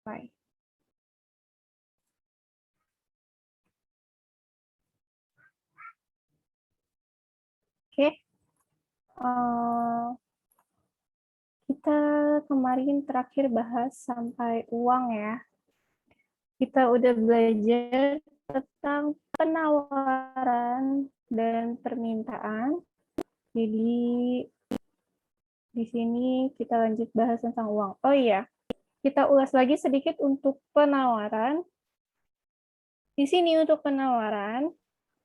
tercapai. Oke, kita kemarin terakhir bahas sampai uang ya. Kita udah belajar tentang penawaran dan permintaan. Jadi di sini kita lanjut bahas tentang uang. Oh iya, kita ulas lagi sedikit untuk penawaran. Di sini untuk penawaran,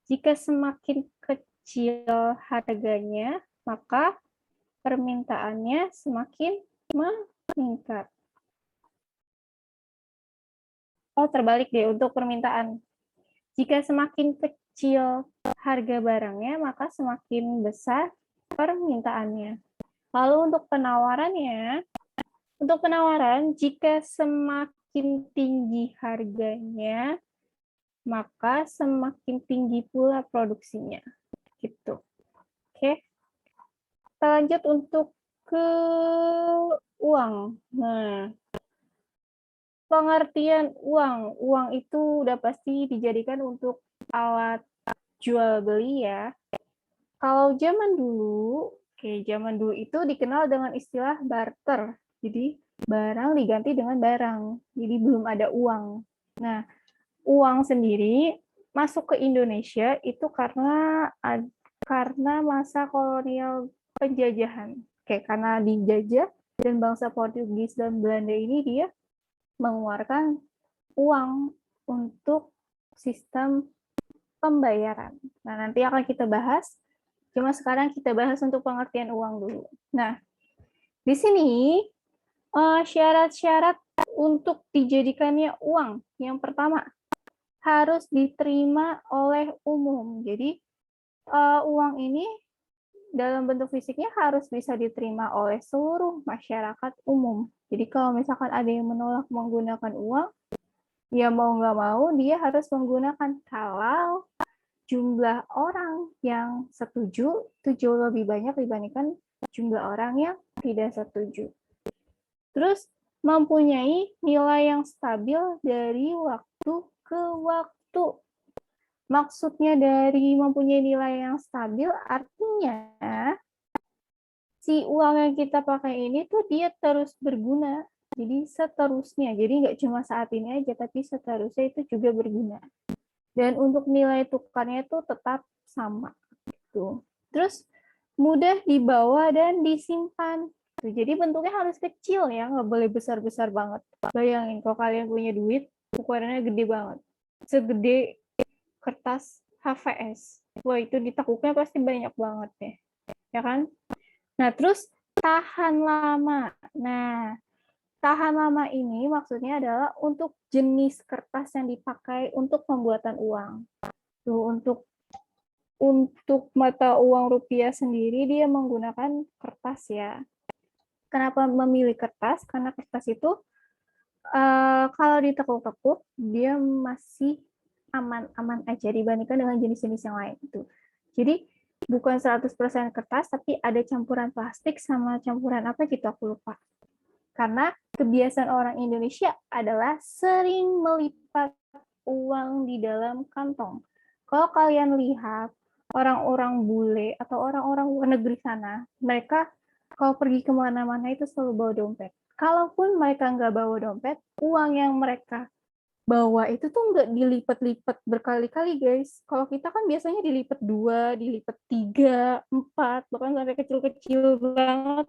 jika semakin kecil harganya, maka permintaannya semakin meningkat. Oh, terbalik deh untuk permintaan. Jika semakin kecil harga barangnya, maka semakin besar permintaannya. Lalu untuk penawarannya, untuk penawaran, jika semakin tinggi harganya, maka semakin tinggi pula produksinya. Gitu. Oke. Kita lanjut untuk ke uang. Nah, pengertian uang. Uang itu udah pasti dijadikan untuk alat jual beli ya. Kalau zaman dulu, zaman dulu itu dikenal dengan istilah barter. Jadi barang diganti dengan barang. Jadi belum ada uang. Nah, uang sendiri masuk ke Indonesia itu karena masa kolonial penjajahan. Karena dijajah dan bangsa Portugis dan Belanda ini dia mengeluarkan uang untuk sistem pembayaran. Nah, nanti akan kita bahas. Cuma sekarang kita bahas untuk pengertian uang dulu. Nah, di sini syarat-syarat untuk dijadikannya uang. Yang pertama, harus diterima oleh umum. Jadi, uang ini dalam bentuk fisiknya harus bisa diterima oleh seluruh masyarakat umum. Jadi, kalau misalkan ada yang menolak menggunakan uang, ya mau nggak mau dia harus menggunakan. Kalau jumlah orang yang setuju itu jauh lebih banyak dibandingkan jumlah orang yang tidak setuju. Terus mempunyai nilai yang stabil dari waktu ke waktu. Maksudnya dari mempunyai nilai yang stabil artinya si uang yang kita pakai ini tuh dia terus berguna. Jadi seterusnya. Jadi nggak cuma saat ini aja, tapi seterusnya itu juga berguna. Dan untuk nilai tukarnya itu tetap sama. Gitu. Terus mudah dibawa dan disimpan. Jadi bentuknya harus kecil ya, nggak boleh besar-besar banget. Bayangin kalau kalian punya duit, ukurannya gede banget. Segede kertas HVS. Wah, itu ditekuknya pasti banyak banget ya. Ya kan? Nah, terus tahan lama. Nah, tahan lama ini maksudnya adalah untuk jenis kertas yang dipakai untuk pembuatan uang. Tuh, untuk mata uang rupiah sendiri dia menggunakan kertas ya. Kenapa memilih kertas? Karena kertas itu kalau ditekuk-tekuk dia masih aman-aman aja dibandingkan dengan jenis-jenis yang lain itu. Jadi bukan 100% kertas tapi ada campuran plastik sama campuran apa gitu aku lupa. Karena kebiasaan orang Indonesia adalah sering melipat uang di dalam kantong. Kalau kalian lihat orang-orang bule atau orang-orang luar negeri sana, mereka kalau pergi kemana-mana itu selalu bawa dompet. Kalaupun mereka nggak bawa dompet, uang yang mereka bawa itu tuh nggak dilipat-lipat berkali-kali, guys. Kalau kita kan biasanya dilipat 2, dilipat 3, 4, bahkan sampai kecil-kecil banget.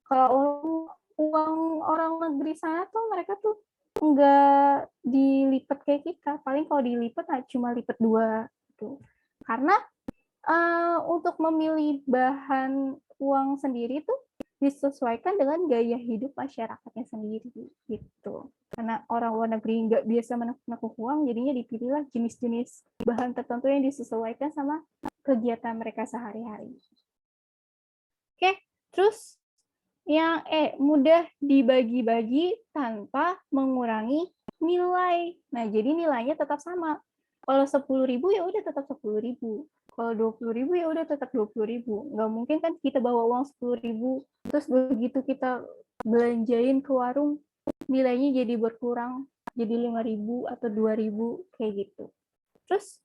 Kalau uang orang negeri sana tuh mereka tuh nggak dilipat kayak kita. Paling kalau dilipat cuma lipat 2 gitu. Karena untuk memilih bahan uang sendiri tuh disesuaikan dengan gaya hidup masyarakatnya sendiri gitu. Karena orang luar negeri nggak biasa menekuk uang, jadinya dipilihlah jenis-jenis bahan tertentu yang disesuaikan sama kegiatan mereka sehari-hari. Oke, terus yang mudah dibagi-bagi tanpa mengurangi nilai. Nah, jadi nilainya tetap sama. Kalau 10.000 ya udah tetap 10.000. Kalau 20.000 ya udah tetap 20.000. Nggak mungkin kan kita bawa uang 10.000 terus begitu kita belanjain ke warung nilainya jadi berkurang, jadi 5.000 atau 2.000 kayak gitu. Terus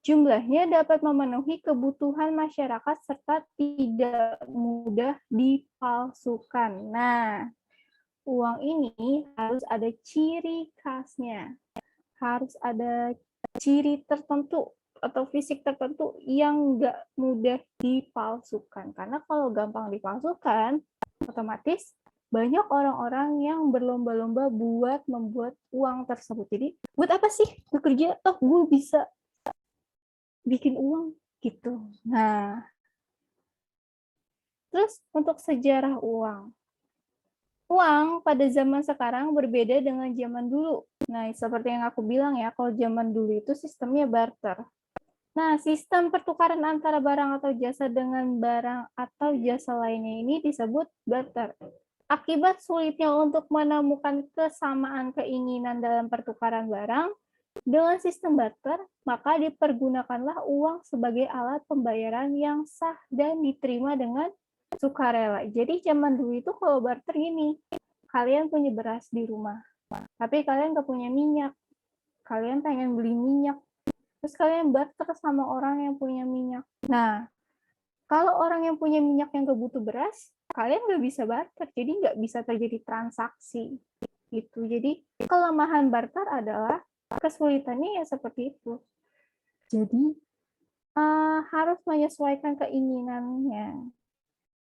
jumlahnya dapat memenuhi kebutuhan masyarakat serta tidak mudah dipalsukan. Nah, uang ini harus ada ciri khasnya, harus ada ciri tertentu atau fisik tertentu yang nggak mudah dipalsukan. Karena kalau gampang dipalsukan, otomatis banyak orang-orang yang berlomba-lomba buat membuat uang tersebut. Jadi, buat apa sih bekerja? Oh, gue bisa bikin uang gitu. Nah, terus untuk sejarah uang. Uang pada zaman sekarang berbeda dengan zaman dulu. Nah, seperti yang aku bilang ya, kalau zaman dulu itu sistemnya barter. Nah, sistem pertukaran antara barang atau jasa dengan barang atau jasa lainnya ini disebut barter. Akibat sulitnya untuk menemukan kesamaan keinginan dalam pertukaran barang, dengan sistem barter, maka dipergunakanlah uang sebagai alat pembayaran yang sah dan diterima dengan sukarela. Jadi zaman dulu itu kalau barter gini, kalian punya beras di rumah, tapi kalian nggak punya minyak, kalian pengen beli minyak, terus kalian barter sama orang yang punya minyak. Nah, kalau orang yang punya minyak yang nggak butuh beras, kalian nggak bisa barter, jadi nggak bisa terjadi transaksi. Gitu. Jadi kelemahan barter adalah kesulitannya ya seperti itu. Jadi harus menyesuaikan keinginannya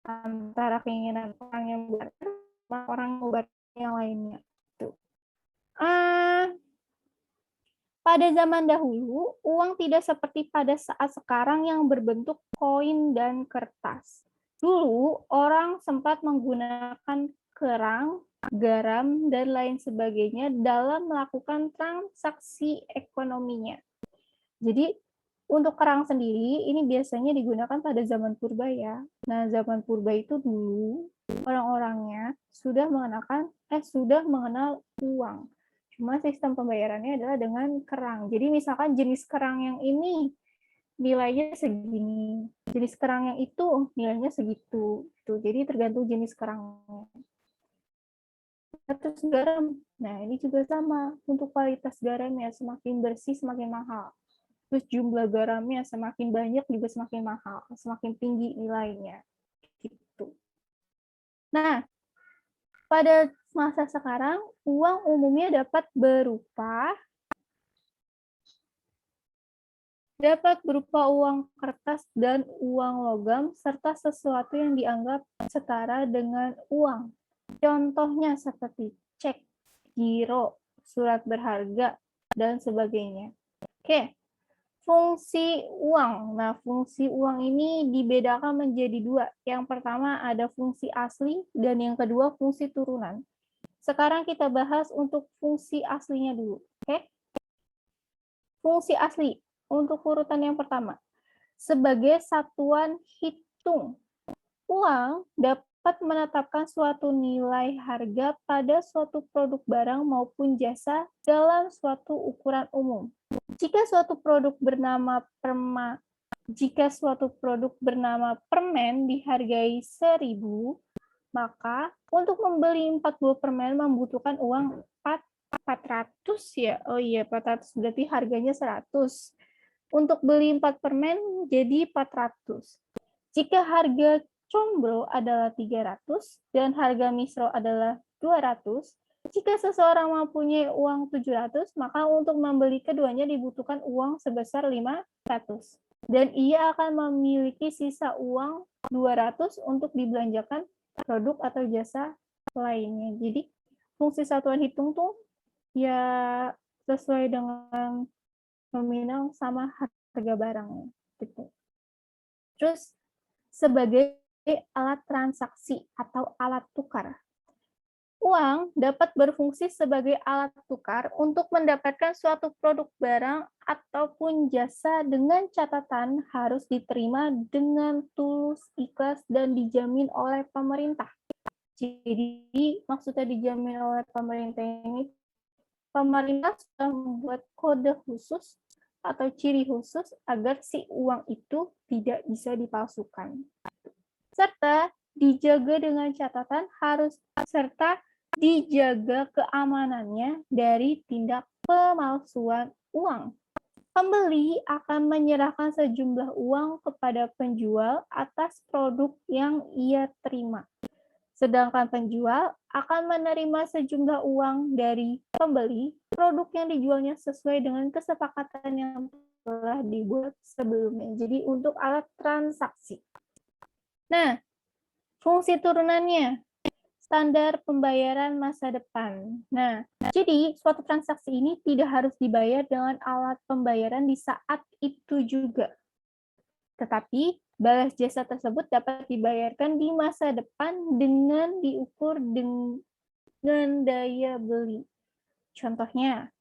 antara keinginan orang yang barter sama orang yang barter yang lainnya. Tuh. Pada zaman dahulu, uang tidak seperti pada saat sekarang yang berbentuk koin dan kertas. Dulu, orang sempat menggunakan kerang, garam, dan lain sebagainya dalam melakukan transaksi ekonominya. Jadi, untuk kerang sendiri, ini biasanya digunakan pada zaman purba ya. Nah, zaman purba itu dulu, orang-orangnya sudah mengenal uang. Cuma sistem pembayarannya adalah dengan kerang. Jadi misalkan jenis kerang yang ini nilainya segini, jenis kerang yang itu nilainya segitu. Jadi tergantung jenis kerangnya. Terus garam, nah ini juga sama. Untuk kualitas garamnya semakin bersih semakin mahal. Terus jumlah garamnya semakin banyak juga semakin mahal, semakin tinggi nilainya. Gitu. Nah, pada masa sekarang, uang umumnya dapat berupa uang kertas dan uang logam, serta sesuatu yang dianggap setara dengan uang. Contohnya seperti cek, giro, surat berharga, dan sebagainya. Oke, fungsi uang. Nah, fungsi uang ini dibedakan menjadi dua. Yang pertama ada fungsi asli, dan yang kedua fungsi turunan. Sekarang kita bahas untuk fungsi aslinya dulu. Oke? Fungsi asli untuk urutan yang pertama. Sebagai satuan hitung, uang dapat menetapkan suatu nilai harga pada suatu produk barang maupun jasa dalam suatu ukuran umum. Jika suatu produk bernama permen dihargai 1.000, maka untuk membeli 4 buah permen membutuhkan uang 400 ya. Oh iya, 400 berarti harganya 100. Untuk beli 4 permen jadi 400. Jika harga combro adalah 300 dan harga misro adalah 200, jika seseorang mempunyai uang 700, maka untuk membeli keduanya dibutuhkan uang sebesar 500. Dan ia akan memiliki sisa uang 200 untuk dibelanjakan produk atau jasa lainnya. Jadi fungsi satuan hitung tuh ya sesuai dengan nominal sama harga barangnya gitu. Terus sebagai alat transaksi atau alat tukar. Uang dapat berfungsi sebagai alat tukar untuk mendapatkan suatu produk barang ataupun jasa dengan catatan harus diterima dengan tulus, ikhlas, dan dijamin oleh pemerintah. Jadi maksudnya dijamin oleh pemerintah ini, pemerintah sudah membuat kode khusus atau ciri khusus agar si uang itu tidak bisa dipalsukan. Serta dijaga dengan catatan dijaga keamanannya dari tindak pemalsuan uang. Pembeli akan menyerahkan sejumlah uang kepada penjual atas produk yang ia terima. Sedangkan penjual akan menerima sejumlah uang dari pembeli produk yang dijualnya sesuai dengan kesepakatan yang telah dibuat sebelumnya. Jadi untuk alat transaksi. Nah, fungsi turunannya, standar pembayaran masa depan. Nah, jadi suatu transaksi ini tidak harus dibayar dengan alat pembayaran di saat itu juga. Tetapi balas jasa tersebut dapat dibayarkan di masa depan dengan diukur dengan daya beli. Contohnya,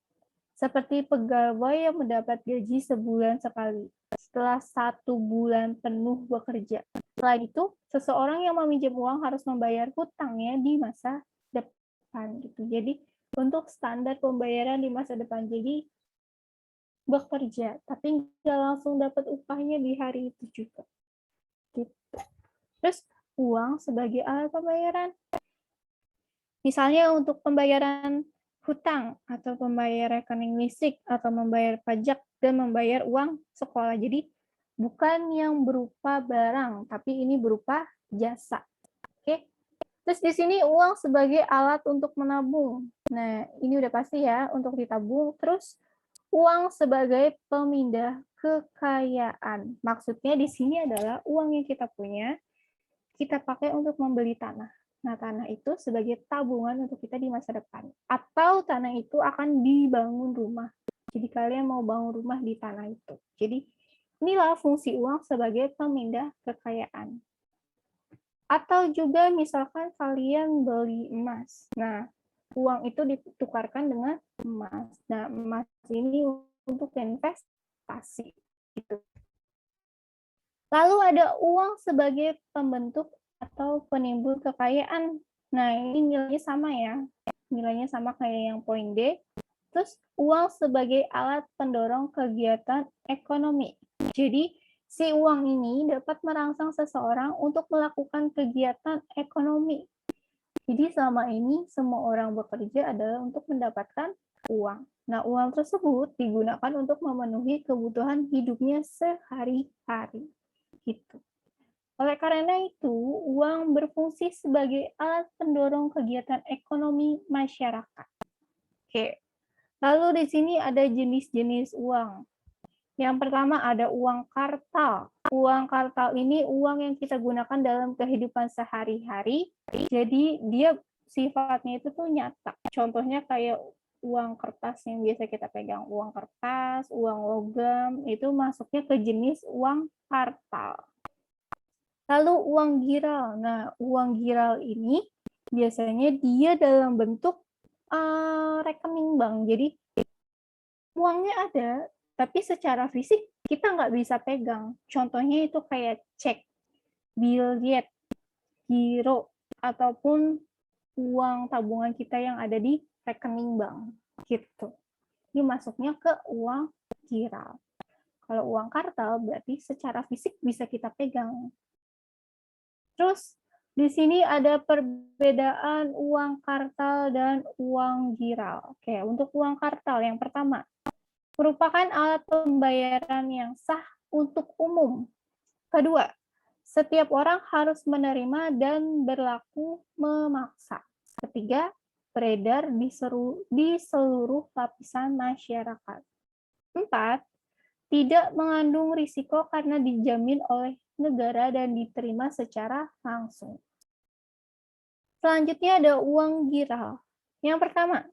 seperti pegawai yang mendapat gaji sebulan sekali setelah 1 bulan penuh bekerja. Selain itu, seseorang yang meminjam uang harus membayar hutangnya di masa depan. Gitu. Jadi, untuk standar pembayaran di masa depan. Jadi, bekerja, tapi nggak langsung dapat upahnya di hari itu juga. Gitu. Terus, uang sebagai alat pembayaran. Misalnya untuk pembayaran hutang atau membayar rekening listrik atau membayar pajak dan membayar uang sekolah. Jadi bukan yang berupa barang, tapi ini berupa jasa. Oke. Terus di sini uang sebagai alat untuk menabung. Nah, ini udah pasti ya untuk ditabung. Terus uang sebagai pemindah kekayaan. Maksudnya di sini adalah uang yang kita punya, kita pakai untuk membeli tanah. Nah, tanah itu sebagai tabungan untuk kita di masa depan. Atau tanah itu akan dibangun rumah. Jadi kalian mau bangun rumah di tanah itu. Jadi inilah fungsi uang sebagai pemindah kekayaan. Atau juga misalkan kalian beli emas. Nah, uang itu ditukarkan dengan emas. Nah, emas ini untuk investasi. Gitu. Lalu ada uang sebagai pembentuk atau penimbul kekayaan. Nah, ini nilainya sama ya. Nilainya sama kayak yang poin D. Terus, uang sebagai alat pendorong kegiatan ekonomi. Jadi, si uang ini dapat merangsang seseorang untuk melakukan kegiatan ekonomi. Jadi, selama ini semua orang bekerja adalah untuk mendapatkan uang. Nah, uang tersebut digunakan untuk memenuhi kebutuhan hidupnya sehari-hari. Gitu. Oleh karena itu, uang berfungsi sebagai alat pendorong kegiatan ekonomi masyarakat. Oke. Lalu di sini ada jenis-jenis uang. Yang pertama ada uang kartal. Uang kartal ini uang yang kita gunakan dalam kehidupan sehari-hari. Jadi dia sifatnya itu tuh nyata. Contohnya kayak uang kertas yang biasa kita pegang. Uang kertas, uang logam, itu masuknya ke jenis uang kartal. Lalu uang giral. Nah, uang giral ini biasanya dia dalam bentuk rekening bank. Jadi uangnya ada, tapi secara fisik kita nggak bisa pegang. Contohnya itu kayak cek, biljet, giro, ataupun uang tabungan kita yang ada di rekening bank. Gitu. Ini masuknya ke uang giral. Kalau uang kartal berarti secara fisik bisa kita pegang. Terus di sini ada perbedaan uang kartal dan uang giral. Oke, untuk uang kartal yang pertama, merupakan alat pembayaran yang sah untuk umum. Kedua, setiap orang harus menerima dan berlaku memaksa. Ketiga, beredar di seluruh lapisan masyarakat. Empat, tidak mengandung risiko karena dijamin oleh negara dan diterima secara langsung. Selanjutnya ada uang giral. Yang pertama,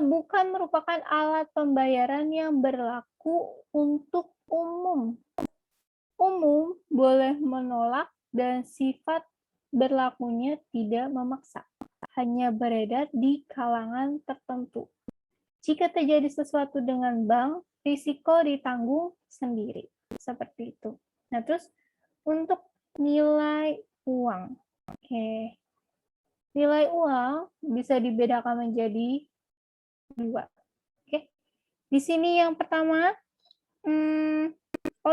bukan merupakan alat pembayaran yang berlaku untuk umum. Umum boleh menolak dan sifat berlakunya tidak memaksa, hanya beredar di kalangan tertentu. Jika terjadi sesuatu dengan bank, risiko ditanggung sendiri. Seperti itu. Nah, terus untuk nilai uang. Oke. Nilai uang bisa dibedakan menjadi 2. Oke. Di sini yang pertama,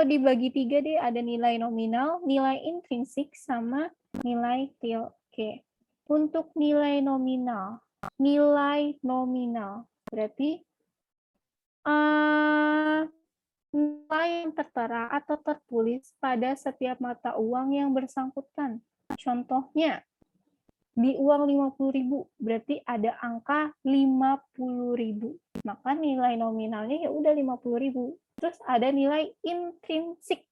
dibagi 3 deh. Ada nilai nominal, nilai intrinsik, sama nilai real. Oke. Untuk nilai nominal berarti nilai yang tertera atau tertulis pada setiap mata uang yang bersangkutan. Contohnya, di uang 50.000 berarti ada angka 50.000. Maka nilai nominalnya ya udah 50.000. Terus ada nilai intrinsik.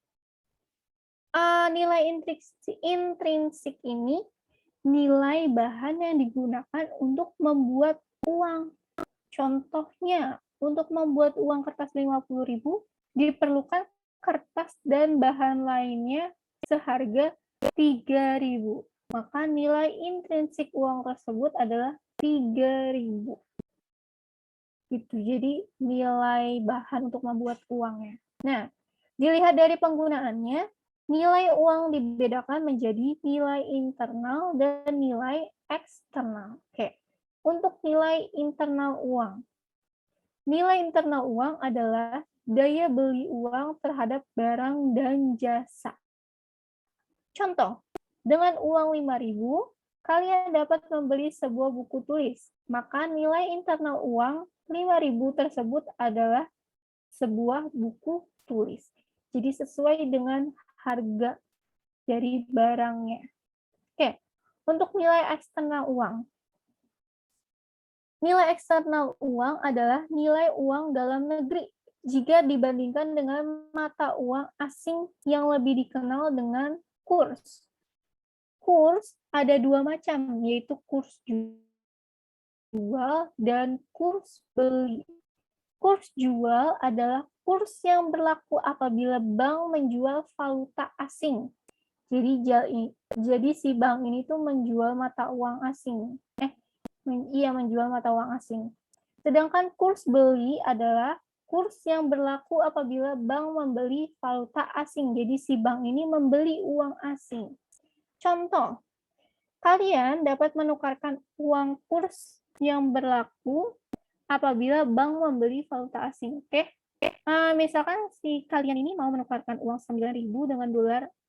Nilai intrinsik ini nilai bahan yang digunakan untuk membuat uang. Contohnya, untuk membuat uang kertas 50.000 diperlukan kertas dan bahan lainnya seharga 3.000. Maka nilai intrinsik uang tersebut adalah 3.000. Gitu. Jadi nilai bahan untuk membuat uangnya. Nah, dilihat dari penggunaannya, nilai uang dibedakan menjadi nilai internal dan nilai eksternal. Oke. Untuk nilai internal uang. Nilai internal uang adalah daya beli uang terhadap barang dan jasa. Contoh, dengan uang 5.000, kalian dapat membeli sebuah buku tulis. Maka nilai internal uang 5.000 tersebut adalah sebuah buku tulis. Jadi sesuai dengan harga dari barangnya. Oke, untuk nilai eksternal uang. Nilai eksternal uang adalah nilai uang dalam negeri jika dibandingkan dengan mata uang asing yang lebih dikenal dengan kurs. Kurs ada dua macam, yaitu kurs jual dan kurs beli. Kurs jual adalah kurs yang berlaku apabila bank menjual valuta asing. Jadi si bank ini tuh menjual mata uang asing. Menjual mata uang asing. Sedangkan kurs beli adalah kurs yang berlaku apabila bank membeli valuta asing. Jadi si bank ini membeli uang asing. Contoh, kalian dapat menukarkan uang kurs yang berlaku apabila bank membeli valuta asing. Oke? Misalkan si kalian ini mau menukarkan uang 9.000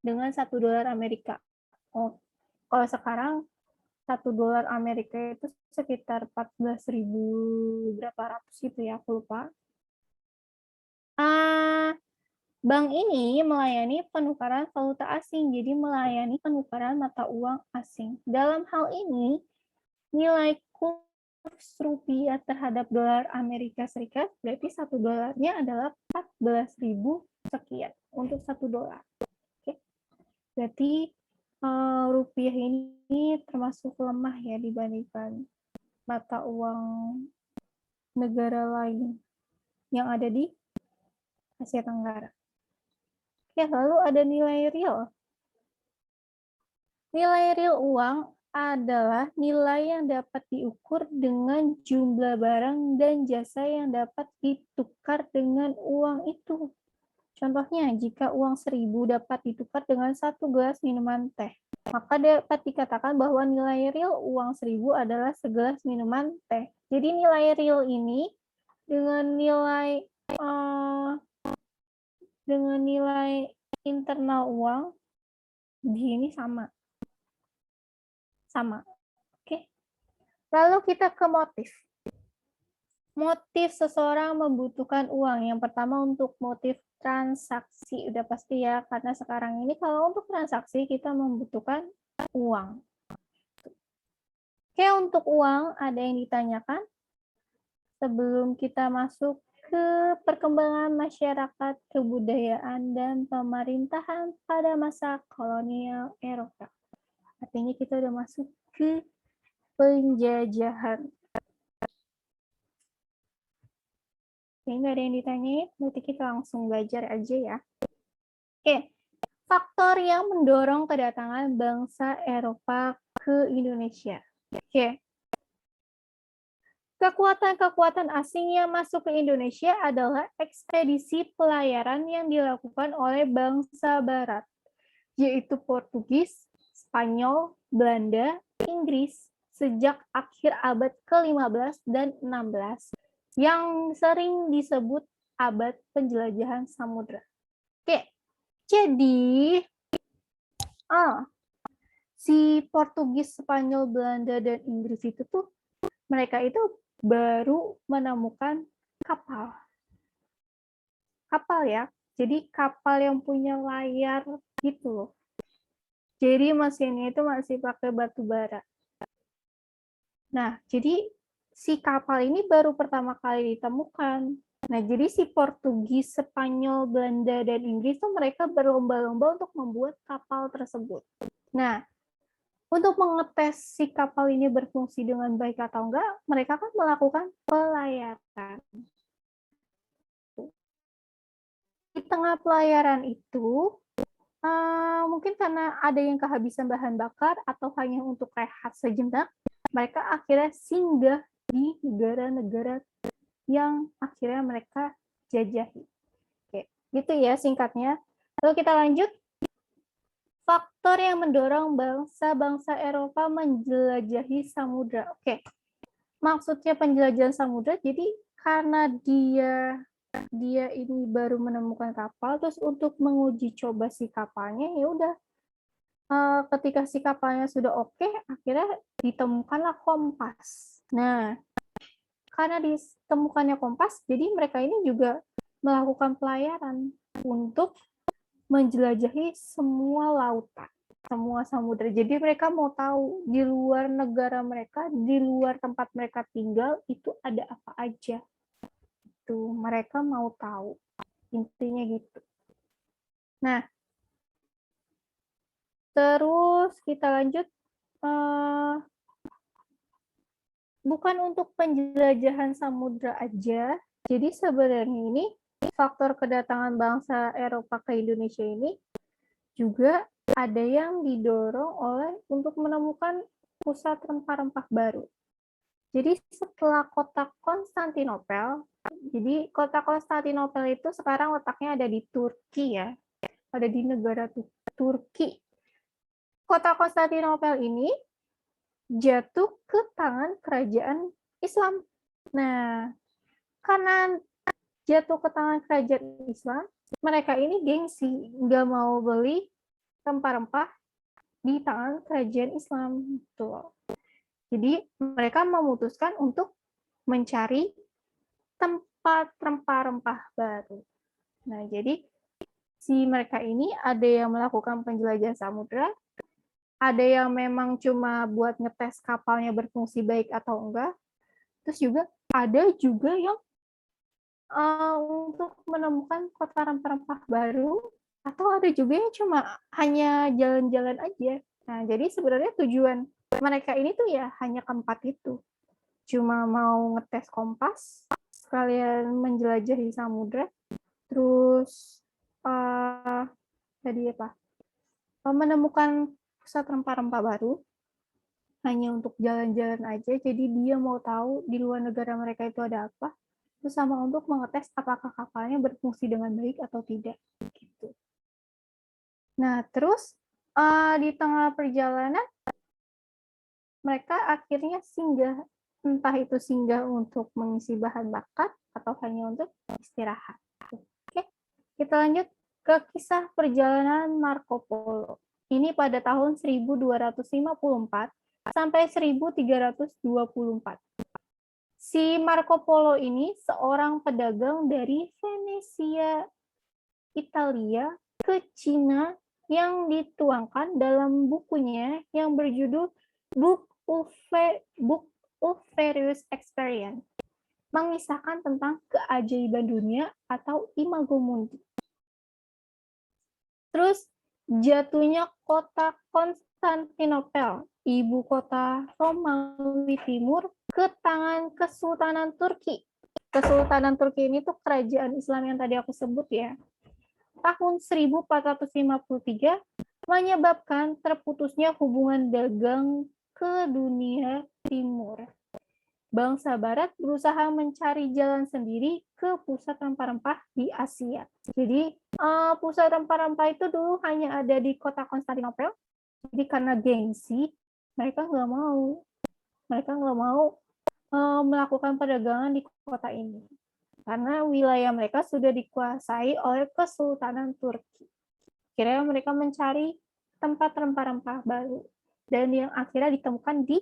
dengan $1 Amerika. Oh, kalau sekarang $1 Amerika itu sekitar 14.000 berapa ratus gitu ya, aku lupa. Bank ini melayani penukaran valuta asing, jadi melayani penukaran mata uang asing. Dalam hal ini, nilai kurs rupiah terhadap dolar Amerika Serikat berarti $1 adalah 14.000 sekian untuk $1. Oke. Berarti rupiah ini termasuk lemah ya dibandingkan mata uang negara lain yang ada di Asia Tenggara. Ya, lalu ada nilai real. Nilai real uang adalah nilai yang dapat diukur dengan jumlah barang dan jasa yang dapat ditukar dengan uang itu. Contohnya, jika uang 1.000 dapat ditukar dengan 1 gelas minuman teh, maka dapat dikatakan bahwa nilai real uang 1.000 adalah segelas minuman teh. Jadi nilai real ini dengan nilai internal uang di ini sama. Oke. Lalu kita ke motif. Motif seseorang membutuhkan uang. Yang pertama untuk motif transaksi, udah pasti ya, karena sekarang ini kalau untuk transaksi kita membutuhkan uang. Oke, untuk uang ada yang ditanyakan sebelum kita masuk ke perkembangan masyarakat, kebudayaan, dan pemerintahan pada masa kolonial Eropa. Artinya kita udah masuk ke penjajahan. Nggak ada yang ditanyain, berarti kita langsung belajar aja ya. Oke, faktor yang mendorong kedatangan bangsa Eropa ke Indonesia. Oke, kekuatan-kekuatan asing yang masuk ke Indonesia adalah ekspedisi pelayaran yang dilakukan oleh bangsa Barat, yaitu Portugis, Spanyol, Belanda, Inggris, sejak akhir abad ke-15 dan 16. Yang sering disebut abad penjelajahan samudra. Oke, jadi si Portugis, Spanyol, Belanda, dan Inggris itu tuh mereka itu baru menemukan kapal. Kapal ya, jadi kapal yang punya layar gitu loh. Jadi mesinnya itu masih pakai batu bara. Nah, jadi si kapal ini baru pertama kali ditemukan. Nah, jadi si Portugis, Spanyol, Belanda, dan Inggris tuh mereka berlomba-lomba untuk membuat kapal tersebut. Nah, untuk mengetes si kapal ini berfungsi dengan baik atau enggak, mereka kan melakukan pelayaran. Di tengah pelayaran itu, mungkin karena ada yang kehabisan bahan bakar atau hanya untuk rehat sejenak, mereka akhirnya singgah di negara-negara yang akhirnya mereka jajahi. Oke, gitu ya singkatnya. Lalu kita lanjut. Faktor yang mendorong bangsa-bangsa Eropa menjelajahi samudra. Oke, maksudnya penjelajahan samudra, jadi karena dia ini baru menemukan kapal, terus untuk menguji coba si kapalnya, ya udah ketika si kapalnya sudah oke, akhirnya ditemukanlah kompas. Nah, karena ditemukannya kompas, jadi mereka ini juga melakukan pelayaran untuk menjelajahi semua lautan, semua samudra. Jadi mereka mau tahu di luar negara mereka, di luar tempat mereka tinggal, itu ada apa aja. Itu mereka mau tahu. Intinya gitu. Nah, terus kita lanjut. Bukan untuk penjelajahan samudra aja. Jadi sebenarnya ini faktor kedatangan bangsa Eropa ke Indonesia ini juga ada yang didorong oleh untuk menemukan pusat rempah-rempah baru. Jadi setelah kota Konstantinopel, jadi kota Konstantinopel itu sekarang letaknya ada di Turki ya, ada di negara Turki. Kota Konstantinopel ini jatuh ke tangan kerajaan Islam. Nah, karena jatuh ke tangan kerajaan Islam, mereka ini gengsi, nggak mau beli rempah-rempah di tangan kerajaan Islam. Tuh. Jadi mereka memutuskan untuk mencari tempat rempah-rempah baru. Nah, jadi si mereka ini ada yang melakukan penjelajahan samudra, ada yang memang cuma buat ngetes kapalnya berfungsi baik atau enggak, terus juga ada juga yang untuk menemukan kota rempah-rempah baru, atau ada juga yang cuma hanya jalan-jalan aja. Nah, jadi sebenarnya tujuan mereka ini tuh ya hanya keempat itu. Cuma mau ngetes kompas, sekalian menjelajahi samudra, terus tadi apa? Menemukan pusat rempah-rempah baru, hanya untuk jalan-jalan aja. Jadi dia mau tahu di luar negara mereka itu ada apa, terus sama untuk mengetes apakah kapalnya berfungsi dengan baik atau tidak. Gitu. Nah, terus di tengah perjalanan mereka akhirnya singgah, entah itu singgah untuk mengisi bahan bakar atau hanya untuk istirahat. Oke, kita lanjut ke kisah perjalanan Marco Polo. Ini pada tahun 1254 sampai 1324. Si Marco Polo ini seorang pedagang dari Venesia, Italia ke Cina yang dituangkan dalam bukunya yang berjudul Book of Various Experience, mengisahkan tentang keajaiban dunia atau Imago Mundi. Terus jatuhnya kota Konstantinopel, ibu kota Romawi Timur, ke tangan Kesultanan Turki. Kesultanan Turki ini tuh kerajaan Islam yang tadi aku sebut ya. Tahun 1453 menyebabkan terputusnya hubungan dagang ke dunia timur. Bangsa Barat berusaha mencari jalan sendiri ke pusat rempah-rempah di Asia. Jadi pusat rempah-rempah itu dulu hanya ada di kota Konstantinopel. Jadi karena gengsi, mereka nggak mau. Mereka nggak mau melakukan perdagangan di kota ini. Karena wilayah mereka sudah dikuasai oleh Kesultanan Turki. Akhirnya mereka mencari tempat rempah-rempah baru. dan yang akhirnya ditemukan di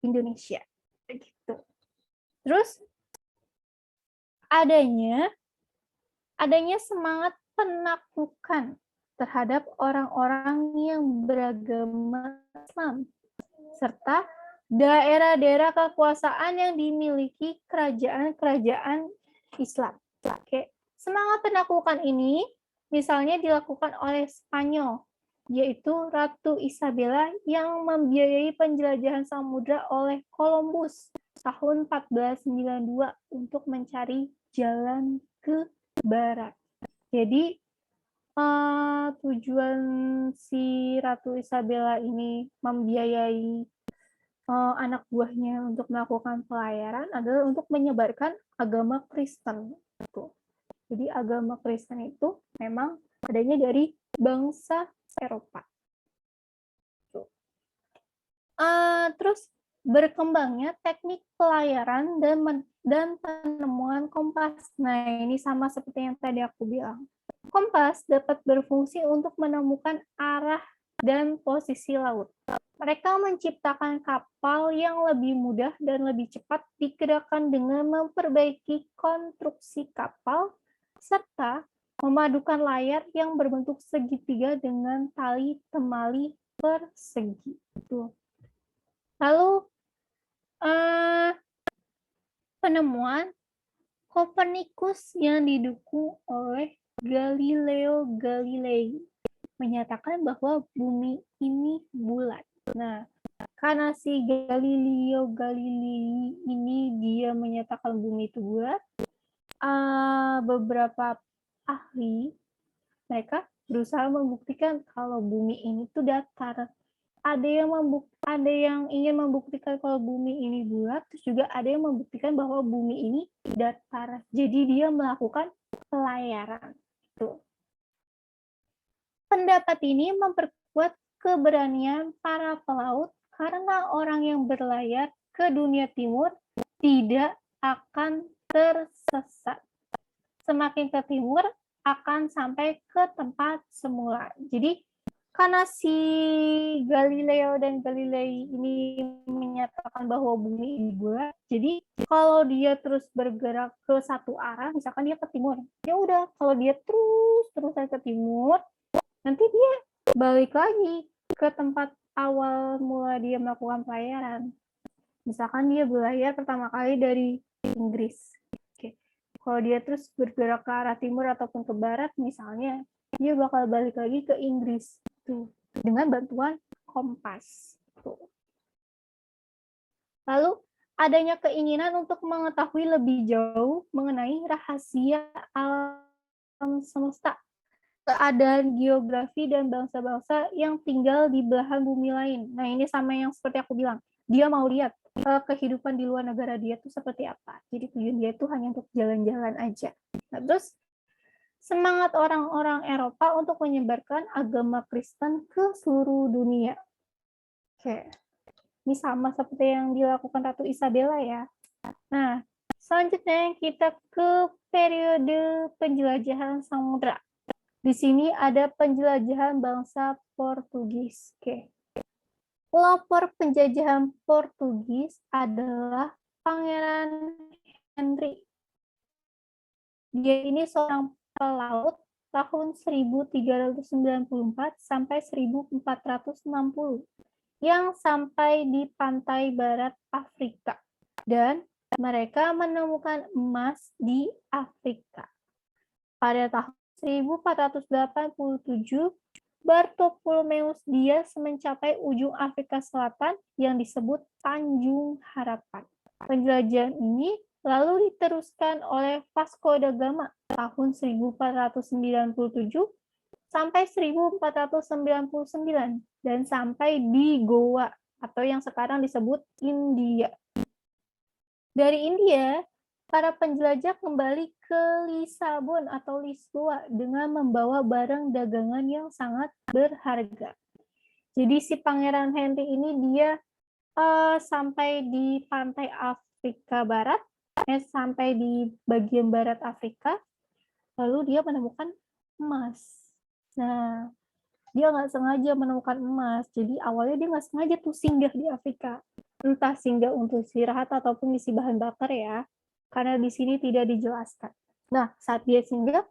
Indonesia. Gitu. Terus adanya semangat penaklukan terhadap orang-orang yang beragama Islam serta daerah-daerah kekuasaan yang dimiliki kerajaan-kerajaan Islam. Oke. Semangat penaklukan ini misalnya dilakukan oleh Spanyol, yaitu Ratu Isabella yang membiayai penjelajahan samudra oleh Columbus tahun 1492 untuk mencari jalan ke barat. Jadi tujuan si Ratu Isabella ini membiayai anak buahnya untuk melakukan pelayaran adalah untuk menyebarkan agama Kristen. Jadi agama Kristen itu memang adanya dari bangsa Eropa. Terus berkembangnya teknik pelayaran dan penemuan kompas. Nah, ini sama seperti yang tadi aku bilang. Kompas dapat berfungsi untuk menemukan arah dan posisi laut. Mereka menciptakan kapal yang lebih mudah dan lebih cepat digerakkan dengan memperbaiki konstruksi kapal serta memadukan layar yang berbentuk segitiga dengan tali temali persegi. Lalu penemuan Kopernikus yang didukung oleh Galileo Galilei menyatakan bahwa bumi ini bulat. Nah, karena si Galileo Galilei ini dia menyatakan bumi itu bulat, beberapa ahli mereka berusaha membuktikan kalau bumi ini tuh datar. Ada yang ingin membuktikan kalau bumi ini bulat, terus juga ada yang membuktikan bahwa bumi ini datar. Jadi dia melakukan pelayaran. Tuh. Pendapat ini memperkuat keberanian para pelaut karena orang yang berlayar ke dunia timur tidak akan tersesat. Semakin ke timur akan sampai ke tempat semula. Jadi karena si Galileo dan Galilei ini menyatakan bahwa bumi ini bulat, jadi kalau dia terus bergerak ke satu arah, misalkan dia ke timur, ya udah kalau dia terus ke timur, nanti dia balik lagi ke tempat awal mula dia melakukan pelayaran. Misalkan dia berlayar pertama kali dari Inggris. Oke. Kalau dia terus bergerak ke arah timur ataupun ke barat, misalnya, dia bakal balik lagi ke Inggris tuh dengan bantuan kompas. Tuh. Lalu adanya keinginan untuk mengetahui lebih jauh mengenai rahasia alam semesta, keadaan geografi dan bangsa-bangsa yang tinggal di belahan bumi lain. Nah, ini sama yang seperti aku bilang. Dia mau lihat kehidupan di luar negara dia tuh seperti apa. Jadi tujuan dia itu hanya untuk jalan-jalan aja. Nah, terus semangat orang-orang Eropa untuk menyebarkan agama Kristen ke seluruh dunia. Oke. Ini sama seperti yang dilakukan Ratu Isabella ya. Nah, selanjutnya kita ke periode penjelajahan samudra. Di sini ada penjelajahan bangsa Portugis. Oke. Pelopor penjajahan Portugis adalah Pangeran Henry. Dia ini seorang pelaut tahun 1394 sampai 1460 yang sampai di pantai barat Afrika. Dan mereka menemukan emas di Afrika. Pada tahun 1487, Bartolomeus Dias mencapai ujung Afrika Selatan yang disebut Tanjung Harapan. Penjelajahan ini lalu diteruskan oleh Vasco da Gama tahun 1497 sampai 1499 dan sampai di Goa atau yang sekarang disebut India. Dari India, para penjelajah kembali ke Lisabon atau Lisboa dengan membawa barang dagangan yang sangat berharga. Jadi si Pangeran Henry ini dia sampai di pantai Afrika Barat, sampai di bagian barat Afrika, lalu dia menemukan emas. Nah, dia nggak sengaja menemukan emas. Jadi awalnya dia nggak sengaja tuh singgah di Afrika. Entah singgah untuk istirahat ataupun isi bahan bakar ya. Karena di sini tidak dijelaskan. Nah, saat dia singgah,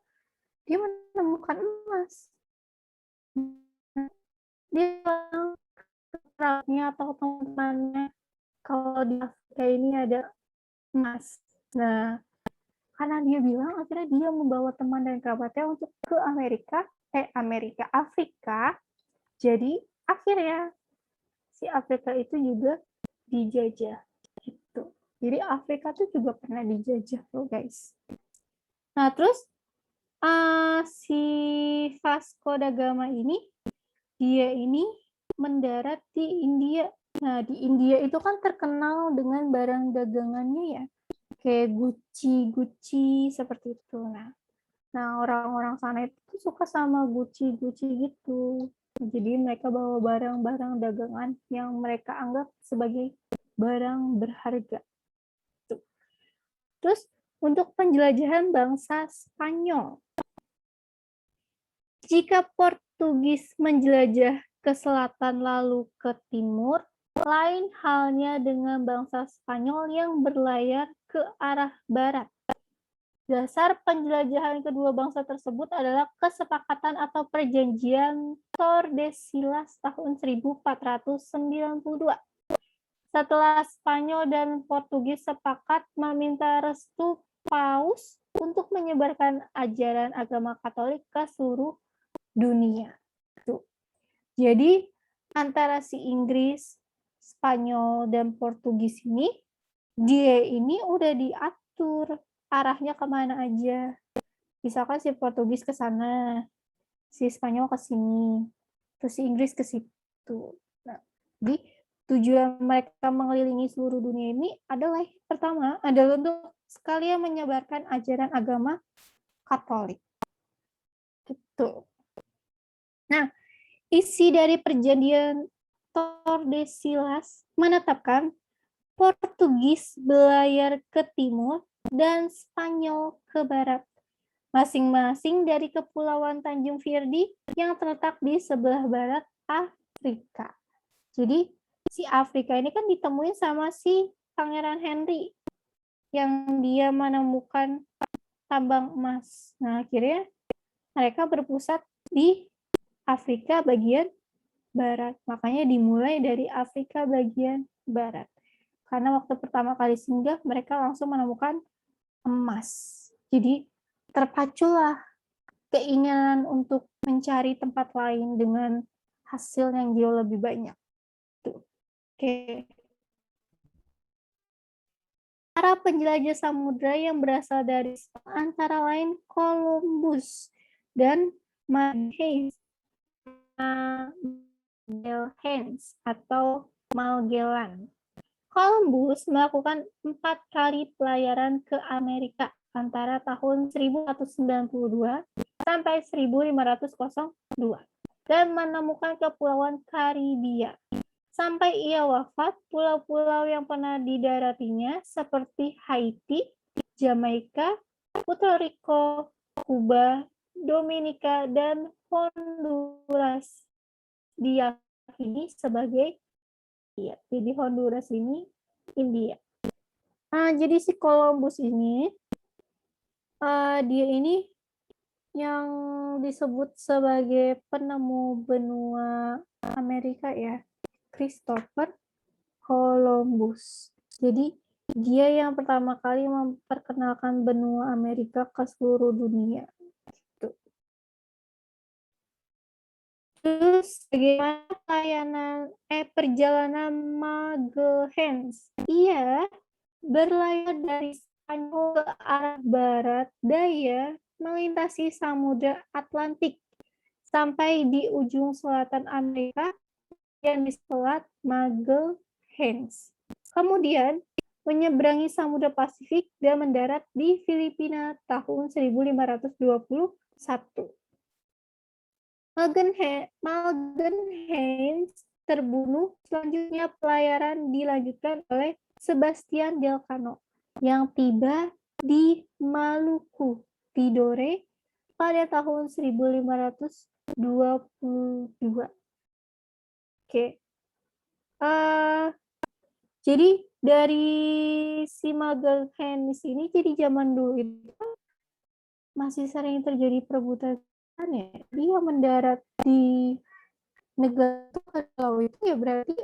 dia menemukan emas. Dia bilang ke kerabatnya atau teman-temannya kalau di Afrika ini ada emas. Nah, karena dia bilang akhirnya dia membawa teman dan kerabatnya untuk ke Afrika. Jadi akhirnya si Afrika itu juga dijajah gitu. Jadi Afrika tuh juga pernah dijajah loh guys. Nah terus si Vasco da Gama ini dia ini mendarat di India. Nah di India itu kan terkenal dengan barang dagangannya ya, kayak Gucci seperti itu. Nah orang-orang sana itu suka sama Gucci gitu. Jadi mereka bawa barang-barang dagangan yang mereka anggap sebagai barang berharga. Terus untuk penjelajahan bangsa Spanyol. Jika Portugis menjelajah ke selatan lalu ke timur, lain halnya dengan bangsa Spanyol yang berlayar ke arah barat. Dasar penjelajahan kedua bangsa tersebut adalah kesepakatan atau perjanjian Tordesillas tahun 1492. Setelah Spanyol dan Portugis sepakat meminta restu Paus untuk menyebarkan ajaran agama Katolik ke seluruh dunia. Tuh. Jadi antara si Inggris, Spanyol, dan Portugis ini, dia ini udah diatur arahnya kemana aja. Misalkan si Portugis ke sana, si Spanyol ke sini, terus si Inggris ke situ. Nah, jadi tujuan mereka mengelilingi seluruh dunia ini adalah pertama adalah untuk sekalian menyebarkan ajaran agama Katolik. Gitu. Nah, isi dari perjanjian Tordesillas menetapkan Portugis berlayar ke timur dan Spanyol ke barat, masing-masing dari Kepulauan Tanjung Verde yang terletak di sebelah barat Afrika. Jadi si Afrika ini kan ditemuin sama si Pangeran Henry yang dia menemukan tambang emas. Nah, akhirnya mereka berpusat di Afrika bagian barat. Makanya dimulai dari Afrika bagian barat. Karena waktu pertama kali singgah, mereka langsung menemukan emas. Jadi terpaculah keinginan untuk mencari tempat lain dengan hasil yang jauh lebih banyak. Tuh. Oke. Para penjelajah samudra yang berasal dari antara lain Columbus dan Magelhaens atau Magellan. Columbus melakukan 4 kali pelayaran ke Amerika antara tahun 1192 sampai 1502 dan menemukan kepulauan Karibia. Sampai ia wafat, pulau-pulau yang pernah didaratinya seperti Haiti, Jamaika, Puerto Rico, Kuba, Dominika, dan Honduras diyakini sebagai India. Jadi Honduras ini India. Nah, jadi si Columbus ini, dia ini yang disebut sebagai penemu benua Amerika ya, Christopher Columbus. Jadi dia yang pertama kali memperkenalkan benua Amerika ke seluruh dunia. Terus bagaimana perjalanan Magelhaens? Ia berlayar dari Spanyol ke arah barat daya melintasi Samudra Atlantik sampai di ujung selatan Amerika yang di Selat Magelhaens. Kemudian menyeberangi Samudra Pasifik dan mendarat di Filipina tahun 1521. Magelhaens terbunuh. Selanjutnya pelayaran dilanjutkan oleh Sebastian Elcano yang tiba di Maluku, Tidore pada tahun 1522. 22. Oke. Jadi dari si Magalhães ini, jadi zaman dulu itu masih sering terjadi perebutan ya. Dia mendarat di negara pulau itu ya berarti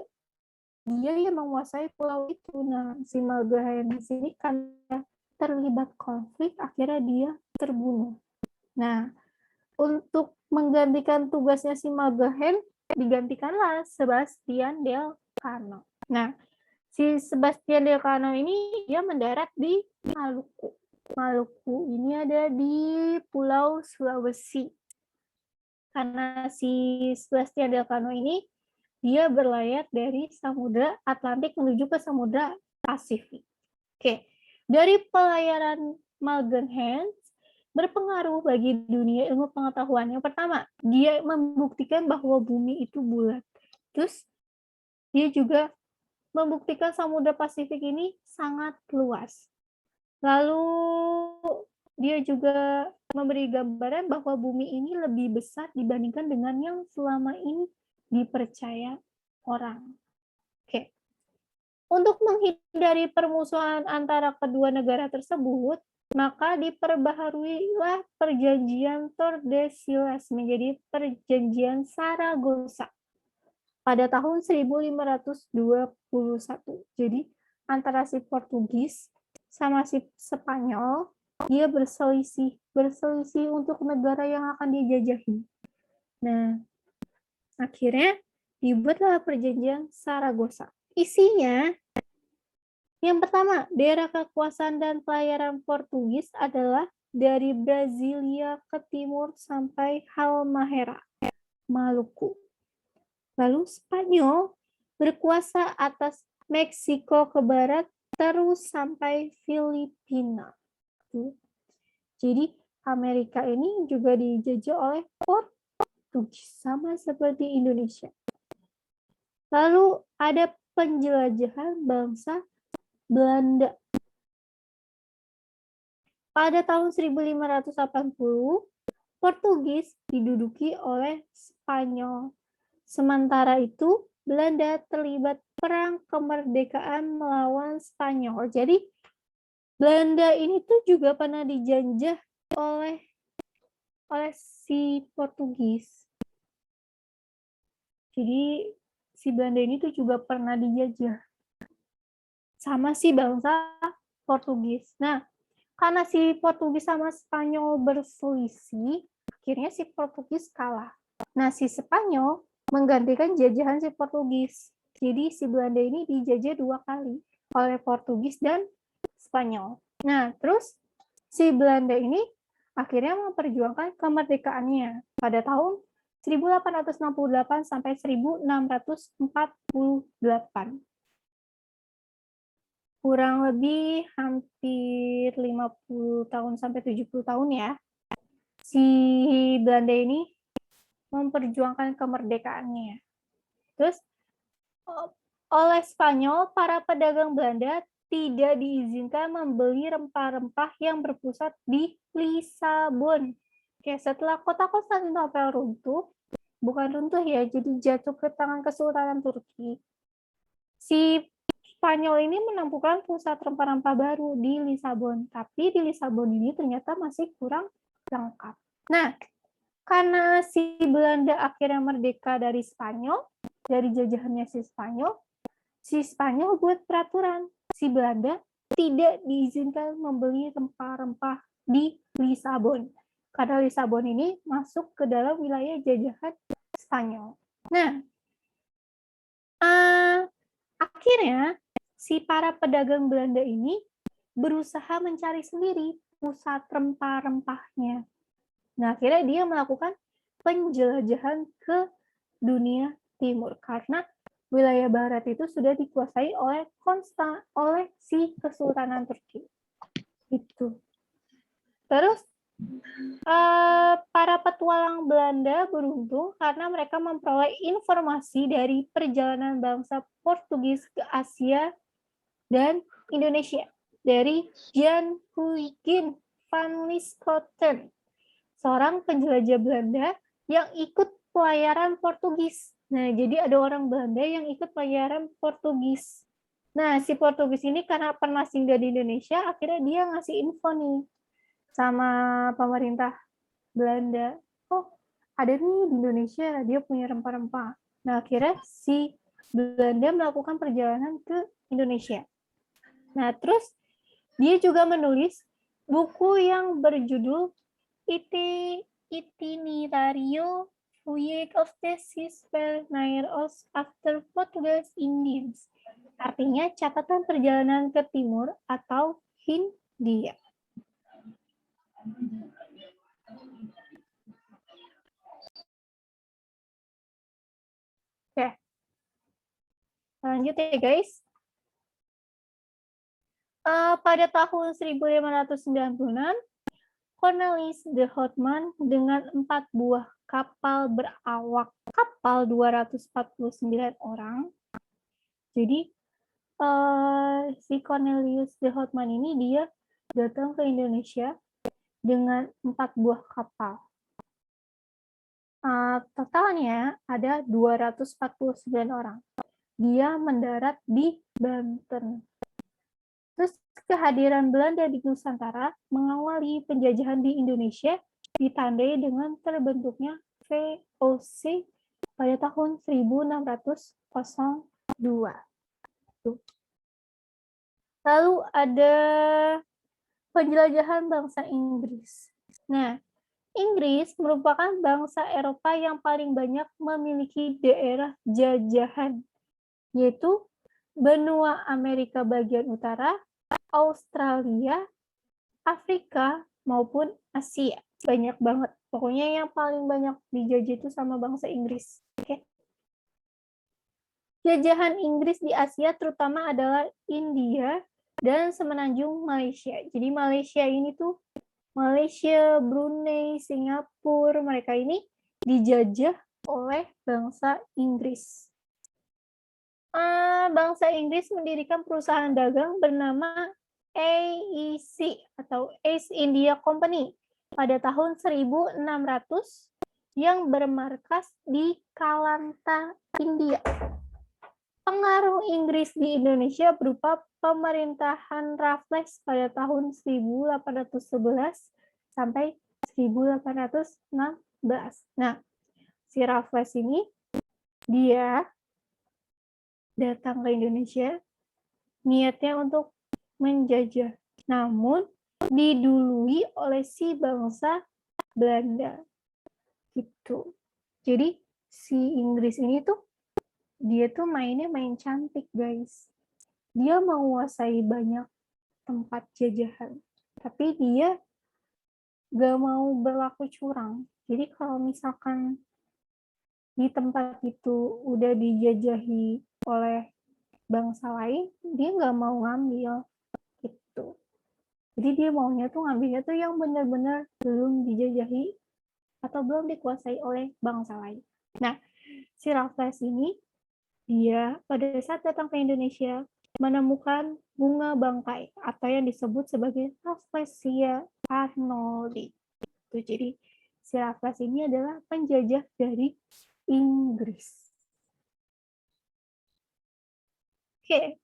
dia yang menguasai pulau itu. Nah, si Magalhães ini kan terlibat konflik, akhirnya dia terbunuh. Nah, untuk menggantikan tugasnya si Magalhães, digantikanlah Sebastian Elcano. Nah, si Sebastian Elcano ini dia mendarat di Maluku. Maluku ini ada di Pulau Sulawesi. Karena si Sebastian Elcano ini dia berlayar dari Samudra Atlantik menuju ke Samudra Pasifik. Oke, dari pelayaran Magalhães berpengaruh bagi dunia ilmu pengetahuan. Yang pertama, dia membuktikan bahwa bumi itu bulat. Terus, dia juga membuktikan Samudra Pasifik ini sangat luas. Lalu, dia juga memberi gambaran bahwa bumi ini lebih besar dibandingkan dengan yang selama ini dipercaya orang. Oke. Untuk menghindari permusuhan antara kedua negara tersebut, maka diperbaharuilah perjanjian Tordesillas menjadi perjanjian Saragossa pada tahun 1521. Jadi antara si Portugis sama si Spanyol, dia berselisih untuk negara yang akan dijajahi. Nah, akhirnya dibuatlah perjanjian Saragossa. Isinya, yang pertama, daerah kekuasaan dan pelayaran Portugis adalah dari Brasilia ke timur sampai Halmahera, Maluku. Lalu Spanyol berkuasa atas Meksiko ke barat terus sampai Filipina. Jadi Amerika ini juga dijajah oleh Portugis, sama seperti Indonesia. Lalu ada penjelajahan bangsa Belanda. Pada tahun 1580, Portugis diduduki oleh Spanyol. Sementara itu, Belanda terlibat perang kemerdekaan melawan Spanyol. Jadi, Belanda ini tuh juga pernah dijajah oleh si Portugis. Jadi, si Belanda ini tuh juga pernah dijajah sama si bangsa Portugis. Nah, karena si Portugis sama Spanyol berselisih, akhirnya si Portugis kalah. Nah, si Spanyol menggantikan jajahan si Portugis. Jadi, si Belanda ini dijajah 2 kali oleh Portugis dan Spanyol. Nah, terus si Belanda ini akhirnya memperjuangkan kemerdekaannya pada tahun 1868 sampai 1648. Kurang lebih hampir 50 tahun sampai 70 tahun ya. Si Belanda ini memperjuangkan kemerdekaannya. Terus oleh Spanyol, para pedagang Belanda tidak diizinkan membeli rempah-rempah yang berpusat di Lisabon. Oke, setelah kota Konstantinopel runtuh, bukan runtuh ya, jadi jatuh ke tangan Kesultanan Turki. Si Spanyol ini menemukan pusat rempah-rempah baru di Lisabon, tapi di Lisabon ini ternyata masih kurang lengkap. Nah, karena si Belanda akhirnya merdeka dari Spanyol, dari jajahannya si Spanyol buat peraturan, si Belanda tidak diizinkan membeli rempah-rempah di Lisabon, karena Lisabon ini masuk ke dalam wilayah jajahan Spanyol. Nah, akhirnya si para pedagang Belanda ini berusaha mencari sendiri pusat rempah-rempahnya. Nah, akhirnya dia melakukan penjelajahan ke dunia timur karena wilayah barat itu sudah dikuasai oleh si Kesultanan Turki. Itu. Terus para petualang Belanda beruntung karena mereka memperoleh informasi dari perjalanan bangsa Portugis ke Asia dan Indonesia dari Jan Huygens van Lieshoten, seorang penjelajah Belanda yang ikut pelayaran Portugis. Nah, jadi ada orang Belanda yang ikut pelayaran Portugis. Nah, si Portugis ini karena pernah singgah di Indonesia, akhirnya dia ngasih info nih sama pemerintah Belanda. Oh, ada nih di Indonesia, dia punya rempah-rempah. Nah, akhirnya si Belanda melakukan perjalanan ke Indonesia. Nah, terus dia juga menulis buku yang berjudul Itinerario Voyage of the Six Pioneers after Portuguese Indians. Artinya catatan perjalanan ke timur atau Hindia. Oke. Lanjut ya guys. Pada tahun 1596, Cornelis de Houtman dengan 4 buah kapal berawak kapal 249 orang. Jadi si Cornelius de Houtman ini dia datang ke Indonesia dengan 4 buah kapal. Totalnya ada 249 orang. Dia mendarat di Banten. Terus kehadiran Belanda di Nusantara mengawali penjajahan di Indonesia ditandai dengan terbentuknya VOC pada tahun 1602. Lalu ada penjelajahan bangsa Inggris. Nah, Inggris merupakan bangsa Eropa yang paling banyak memiliki daerah jajahan, yaitu benua Amerika bagian utara, Australia, Afrika, maupun Asia. Banyak banget. Pokoknya yang paling banyak dijajah itu sama bangsa Inggris. Oke. Jajahan Inggris di Asia terutama adalah India dan semenanjung Malaysia. Jadi Malaysia ini tuh Malaysia, Brunei, Singapura, mereka ini dijajah oleh bangsa Inggris. Bangsa Inggris mendirikan perusahaan dagang bernama AEC atau East India Company pada tahun 1600 yang bermarkas di Kalanta, India. Pengaruh Inggris di Indonesia berupa pemerintahan Raffles pada tahun 1811 sampai 1816. Nah, si Raffles ini dia datang ke Indonesia niatnya untuk menjajah, namun didului oleh si bangsa Belanda. Gitu. Jadi si Inggris ini tuh dia tuh mainnya main cantik, guys. Dia menguasai banyak tempat jajahan, tapi dia gak mau berlaku curang. Jadi kalau misalkan di tempat itu udah dijajahi oleh bangsa lain, dia gak mau ngambil gitu. Jadi dia maunya tuh ngambilnya tuh yang benar-benar belum dijajahi atau belum dikuasai oleh bangsa lain. Nah, si Raffles ini dia pada saat datang ke Indonesia menemukan bunga bangkai atau yang disebut sebagai Rafflesia arnoldi. Itu jadi si Raffles ini adalah penjajah dari Inggris. Oke,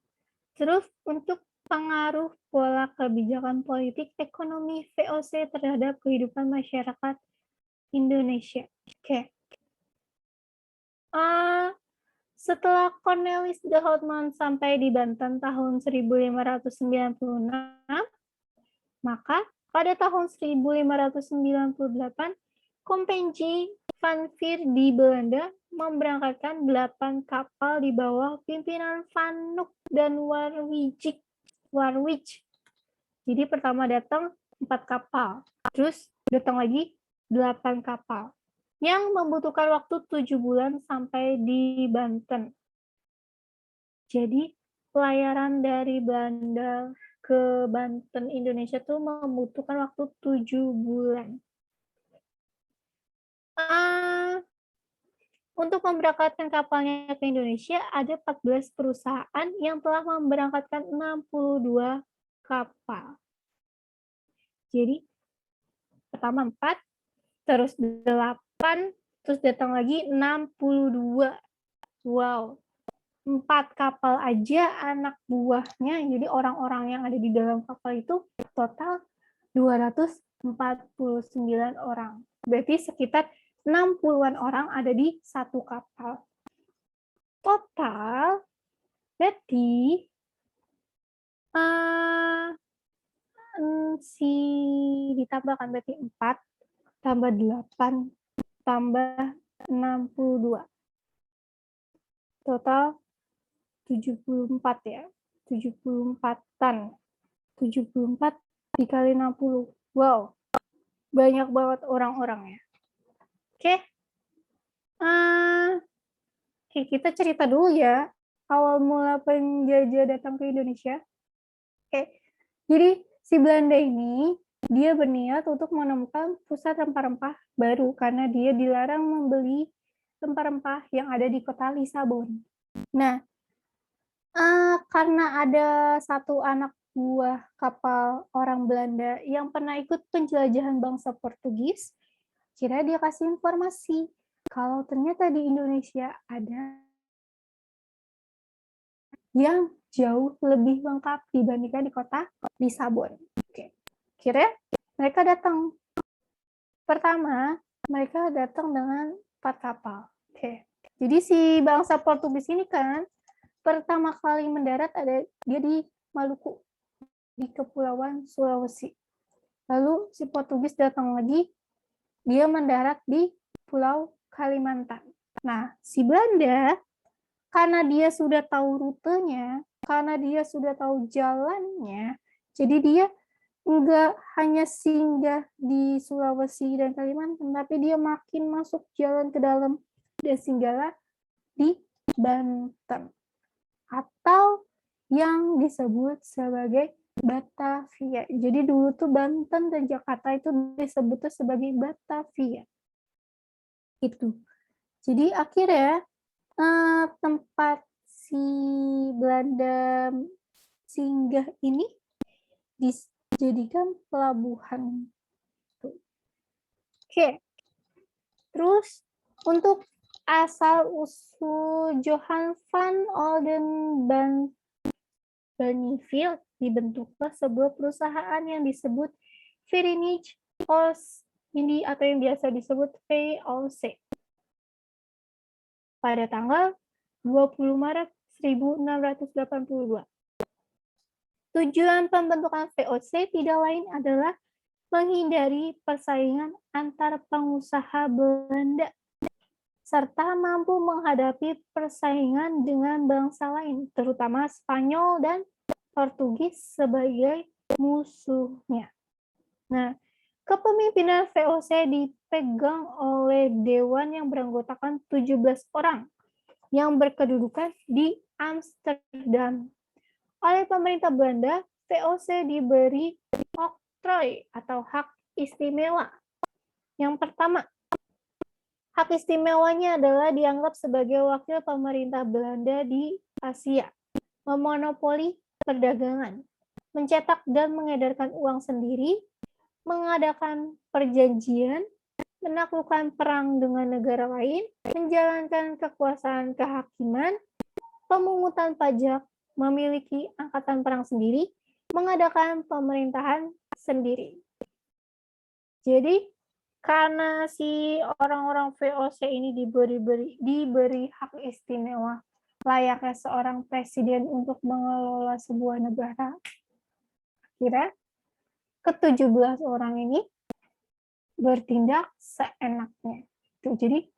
terus untuk pengaruh pola kebijakan politik ekonomi VOC terhadap kehidupan masyarakat Indonesia. Oke. Setelah Cornelis de Houtman sampai di Banten tahun 1596, maka pada tahun 1598, Kompagnie van Veer di Belanda memberangkatkan 8 kapal di bawah pimpinan Van Nook dan Warwick. Jadi pertama datang 4 kapal, terus datang lagi 8 kapal yang membutuhkan waktu 7 bulan sampai di Banten. Jadi pelayaran dari Belanda ke Banten, Indonesia tuh membutuhkan waktu 7 bulan. Untuk memberangkatkan kapalnya ke Indonesia, ada 14 perusahaan yang telah memberangkatkan 62 kapal. Jadi pertama 4, terus 8, Terus datang lagi 62. Wow. 4 kapal aja anak buahnya, jadi orang-orang yang ada di dalam kapal itu total 249 orang. Berarti sekitar 60-an orang ada di satu kapal. Total berarti ditambahkan berarti 4 tambah 8 tambah 62. Total 74 ya. 74-an. 74 dikali 60. Wow. Banyak banget orang-orang ya. Oke. Oke, kita cerita dulu ya. Awal mula penjajah datang ke Indonesia. Oke. Jadi si Belanda ini dia berniat untuk menemukan pusat rempah-rempah baru karena dia dilarang membeli rempah-rempah yang ada di kota Lisabon. Nah, karena ada satu anak buah kapal orang Belanda yang pernah ikut penjelajahan bangsa Portugis, kira dia kasih informasi kalau ternyata di Indonesia ada yang jauh lebih lengkap dibandingkan di kota Lisabon. Oke. Kira mereka datang. Pertama, mereka datang dengan 4 kapal. Oke. Jadi si bangsa Portugis ini kan pertama kali mendarat ada dia di Maluku, di Kepulauan Sulawesi. Lalu si Portugis datang lagi, dia mendarat di Pulau Kalimantan. Nah, si Belanda karena dia sudah tahu rutenya, karena dia sudah tahu jalannya, jadi dia enggak hanya singgah di Sulawesi dan Kalimantan, tapi dia makin masuk jalan ke dalam dan singgahlah di Banten atau yang disebut sebagai Batavia. Jadi dulu tuh Banten dan Jakarta itu disebutnya sebagai Batavia. Itu. Jadi akhirnya tempat si Belanda singgah ini dijadikan pelabuhan. Oke. Terus untuk asal-usul Johan van Oldenbarnevelt dibentuklah sebuah perusahaan yang disebut Verenigde Oost-Indie atau yang biasa disebut VOC. Pada tanggal 20 Maret 1682. Tujuan pembentukan VOC tidak lain adalah menghindari persaingan antar pengusaha Belanda serta mampu menghadapi persaingan dengan bangsa lain, terutama Spanyol dan Portugis sebagai musuhnya. Nah, kepemimpinan VOC dipegang oleh dewan yang beranggotakan 17 orang yang berkedudukan di Amsterdam. Oleh pemerintah Belanda, VOC diberi oktrooi atau hak istimewa. Yang pertama, hak istimewanya adalah dianggap sebagai wakil pemerintah Belanda di Asia, memonopoli perdagangan, mencetak dan mengedarkan uang sendiri, mengadakan perjanjian, menaklukkan perang dengan negara lain, menjalankan kekuasaan kehakiman, pemungutan pajak, memiliki angkatan perang sendiri, mengadakan pemerintahan sendiri. Jadi, karena si orang-orang VOC ini diberi hak istimewa layaknya seorang presiden untuk mengelola sebuah negara, kira ke-17 orang ini bertindak seenaknya. Jadi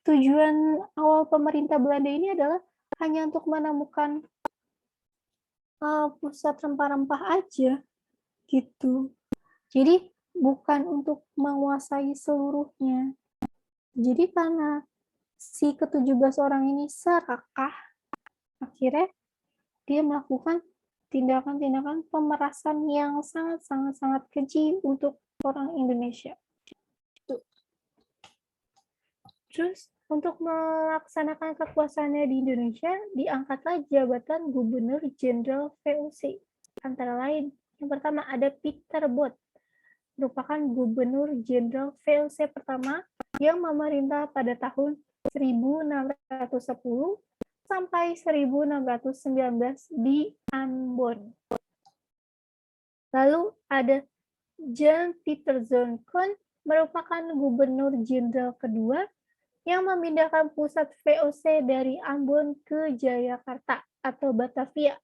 tujuan awal pemerintah Belanda ini adalah hanya untuk menemukan pusat rempah-rempah aja gitu. Jadi bukan untuk menguasai seluruhnya. Jadi karena si ke-17 orang ini serakah, akhirnya dia melakukan tindakan-tindakan pemerasan yang sangat-sangat keji untuk orang Indonesia. Terus untuk melaksanakan kekuasaannya di Indonesia, diangkatlah jabatan Gubernur Jenderal VOC. Antara lain, yang pertama ada Peter Bot. merupakan Gubernur Jenderal VOC pertama yang memerintah pada tahun 1610 sampai 1619 di Ambon. Lalu ada Jan Pieterszoon Koen merupakan Gubernur Jenderal kedua yang memindahkan pusat VOC dari Ambon ke Jayakarta atau Batavia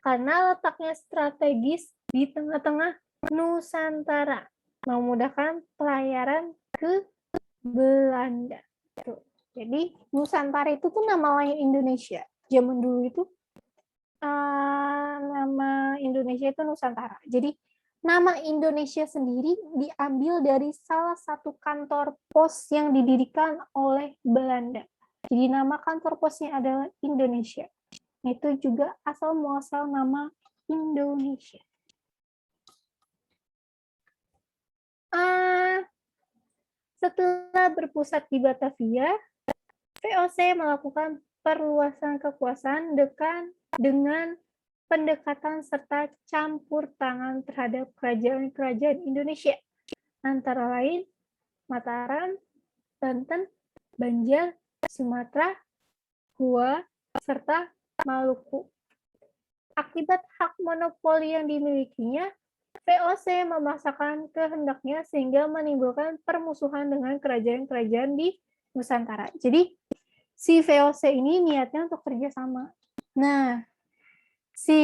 karena letaknya strategis di tengah-tengah Nusantara, memudahkan pelayaran ke Belanda. Tuh. Jadi Nusantara itu tuh nama lain Indonesia. Zaman dulu itu nama Indonesia itu Nusantara. Jadi nama Indonesia sendiri diambil dari salah satu kantor pos yang didirikan oleh Belanda. Jadi nama kantor posnya adalah Indonesia. Itu juga asal muasal nama Indonesia. Setelah berpusat di Batavia, VOC melakukan perluasan kekuasaan dengan pendekatan serta campur tangan terhadap kerajaan-kerajaan Indonesia, antara lain Mataram, Banten, Banjar, Sumatera, Goa, serta Maluku. Akibat hak monopoli yang dimilikinya, VOC memaksakan kehendaknya sehingga menimbulkan permusuhan dengan kerajaan-kerajaan di Nusantara. Jadi, si VOC ini niatnya untuk kerjasama. Nah, si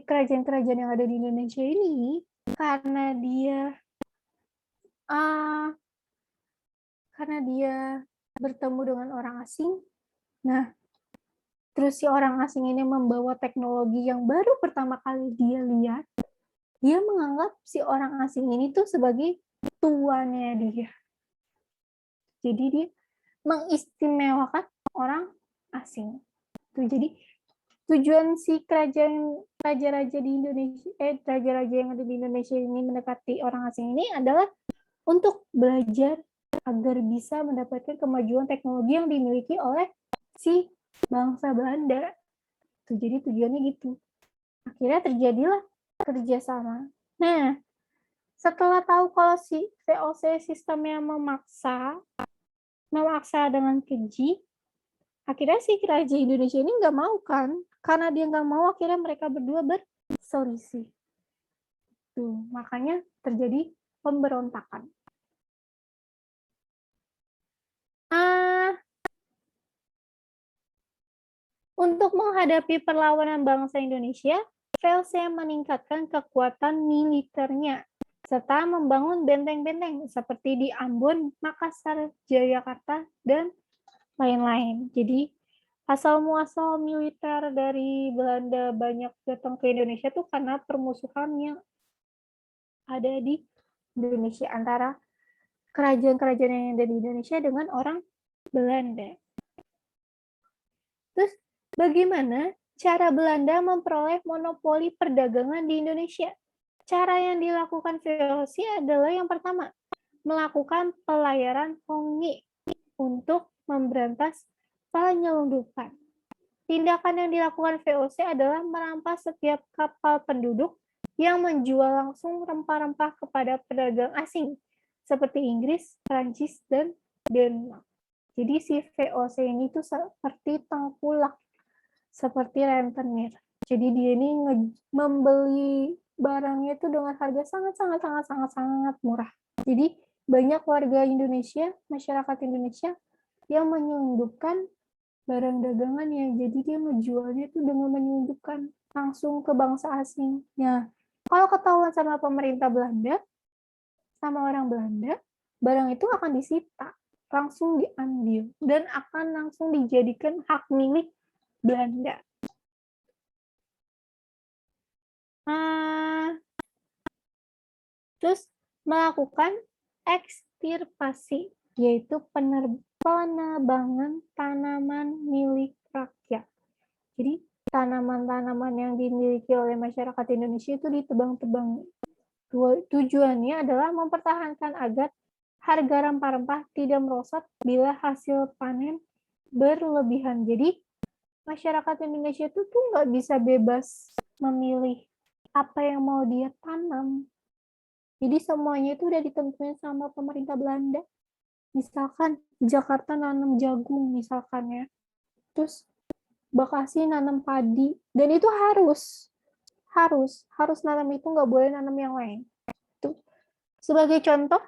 kerajaan-kerajaan yang ada di Indonesia ini, karena dia bertemu dengan orang asing, nah, terus si orang asing ini membawa teknologi yang baru pertama kali dia lihat, dia menganggap si orang asing ini tuh sebagai tuannya dia. Jadi dia mengistimewakan orang asing. Tuh, jadi tujuan si raja-raja di Indonesia, raja-raja yang ada di Indonesia ini mendekati orang asing ini adalah untuk belajar agar bisa mendapatkan kemajuan teknologi yang dimiliki oleh si bangsa Belanda. Tuh, jadi tujuannya gitu. Akhirnya terjadilah kerjasama. Nah, setelah tahu kalau si VOC sistemnya memaksa dengan keji, akhirnya si Raja Indonesia ini nggak mau kan, karena dia nggak mau akhirnya mereka berdua berselisih. Tuh, makanya terjadi pemberontakan. Untuk menghadapi perlawanan bangsa Indonesia, VOC meningkatkan kekuatan militernya serta membangun benteng-benteng seperti di Ambon, Makassar, Jayakarta, dan lain-lain. Jadi asal-muasal militer dari Belanda banyak datang ke Indonesia tuh karena permusuhan yang ada di Indonesia antara kerajaan-kerajaan yang ada di Indonesia dengan orang Belanda. Terus bagaimana cara Belanda memperoleh monopoli perdagangan di Indonesia? Cara yang dilakukan VOC adalah yang pertama, melakukan pelayaran hongi untuk memberantas penyelundupan. Tindakan yang dilakukan VOC adalah merampas setiap kapal penduduk yang menjual langsung rempah-rempah kepada pedagang asing, seperti Inggris, Prancis, dan Denmark. Jadi si VOC ini tuh seperti tengkulak, seperti rentenir. Jadi dia ini membeli barangnya itu dengan harga sangat murah. Jadi banyak warga Indonesia, masyarakat Indonesia yang menyelundupkan barang dagangannya. Jadi dia menjualnya itu dengan menyelundupkan langsung ke bangsa asing. Nah, kalau ketahuan sama pemerintah Belanda, sama orang Belanda, barang itu akan disita, langsung diambil, dan akan langsung dijadikan hak milik Belanda. Terus melakukan ekstirpasi, yaitu penebangan tanaman milik rakyat. Jadi tanaman-tanaman yang dimiliki oleh masyarakat Indonesia itu ditebang-tebang. Tujuannya adalah mempertahankan agar harga rempah-rempah tidak merosot bila hasil panen berlebihan. Jadi masyarakat Indonesia itu tuh nggak bisa bebas memilih apa yang mau dia tanam. Jadi semuanya itu udah ditentuin sama pemerintah Belanda. Misalkan Jakarta nanam jagung misalkan ya. Terus Bekasi nanam padi, dan itu harus nanam itu, nggak boleh nanam yang lain. Tuh. Sebagai contoh,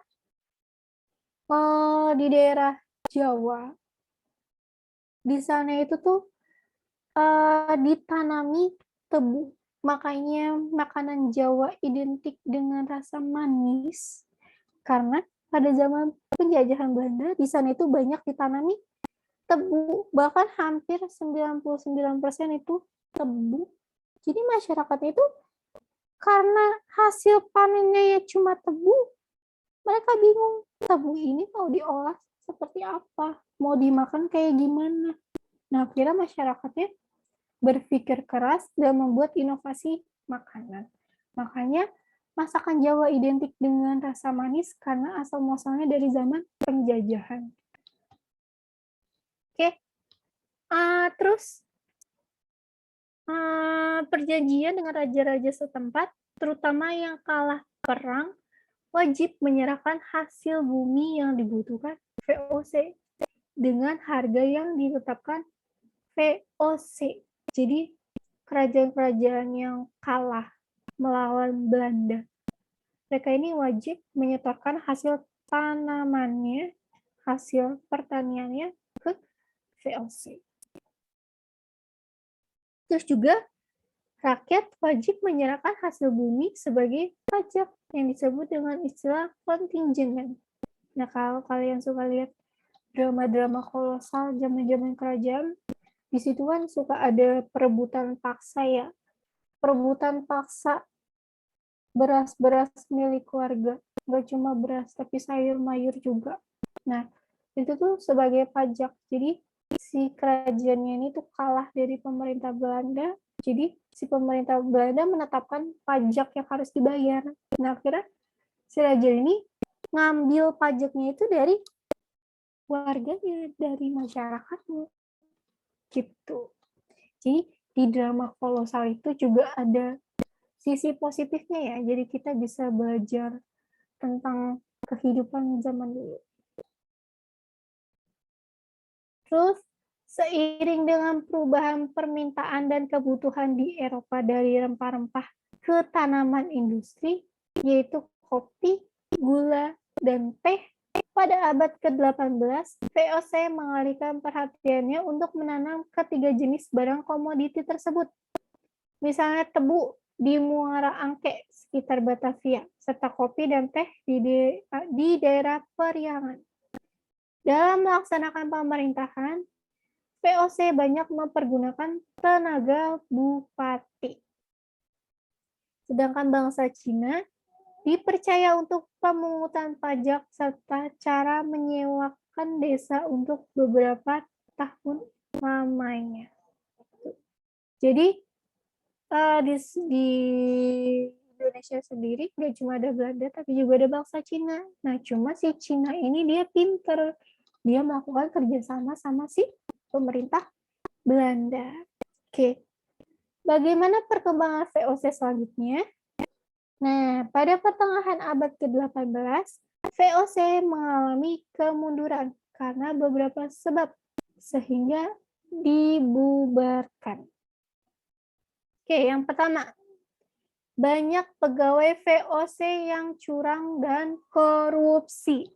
di daerah Jawa, di sana itu tuh ditanami tebu. Makanya makanan Jawa identik dengan rasa manis, karena pada zaman penjajahan Belanda, di sana itu banyak ditanami tebu, bahkan hampir 99% itu tebu. Jadi masyarakatnya itu karena hasil panennya ya cuma tebu, mereka bingung, tebu ini mau diolah seperti apa, mau dimakan kayak gimana. Nah, akhirnya masyarakatnya berpikir keras dan membuat inovasi makanan. Makanya masakan Jawa identik dengan rasa manis karena asal-muasalnya dari zaman penjajahan. Oke, terus perjanjian dengan raja-raja setempat, terutama yang kalah perang, wajib menyerahkan hasil bumi yang dibutuhkan VOC dengan harga yang ditetapkan VOC. Jadi kerajaan-kerajaan yang kalah melawan Belanda, mereka ini wajib menyetorkan hasil tanamannya, hasil pertaniannya ke VOC. Terus juga rakyat wajib menyerahkan hasil bumi sebagai pajak yang disebut dengan istilah kontinjenan. Nah, kalau kalian suka lihat drama-drama kolosal zaman-zaman kerajaan, di situ kan suka ada perebutan paksa ya. Perebutan paksa beras-beras milik keluarga. Nggak cuma beras, tapi sayur mayur juga. Nah, itu tuh sebagai pajak. Jadi, si kerajaannya ini tuh kalah dari pemerintah Belanda. Jadi, si pemerintah Belanda menetapkan pajak yang harus dibayar. Nah, akhirnya si raja ini ngambil pajaknya itu dari warganya, dari masyarakatnya. Gitu. Jadi, di drama kolosal itu juga ada sisi positifnya ya. Jadi, kita bisa belajar tentang kehidupan zaman dulu. Terus, seiring dengan perubahan permintaan dan kebutuhan di Eropa dari rempah-rempah ke tanaman industri, yaitu kopi, gula, dan teh, pada abad ke-18, VOC mengalihkan perhatiannya untuk menanam ketiga jenis barang komoditi tersebut. Misalnya tebu di Muara Angke, sekitar Batavia, serta kopi dan teh di daerah Periangan. Dalam melaksanakan pemerintahan, VOC banyak mempergunakan tenaga bupati. Sedangkan bangsa Cina dipercaya untuk pemungutan pajak serta cara menyewakan desa untuk beberapa tahun lamanya. Jadi di Indonesia sendiri nggak cuma ada Belanda, tapi juga ada bangsa Cina. Nah, cuma si Cina ini dia pinter. Dia melakukan kerjasama sama si pemerintah Belanda. Oke, bagaimana perkembangan VOC selanjutnya? Nah, pada pertengahan abad ke-18, VOC mengalami kemunduran karena beberapa sebab, sehingga dibubarkan. Oke, yang pertama, banyak pegawai VOC yang curang dan korupsi.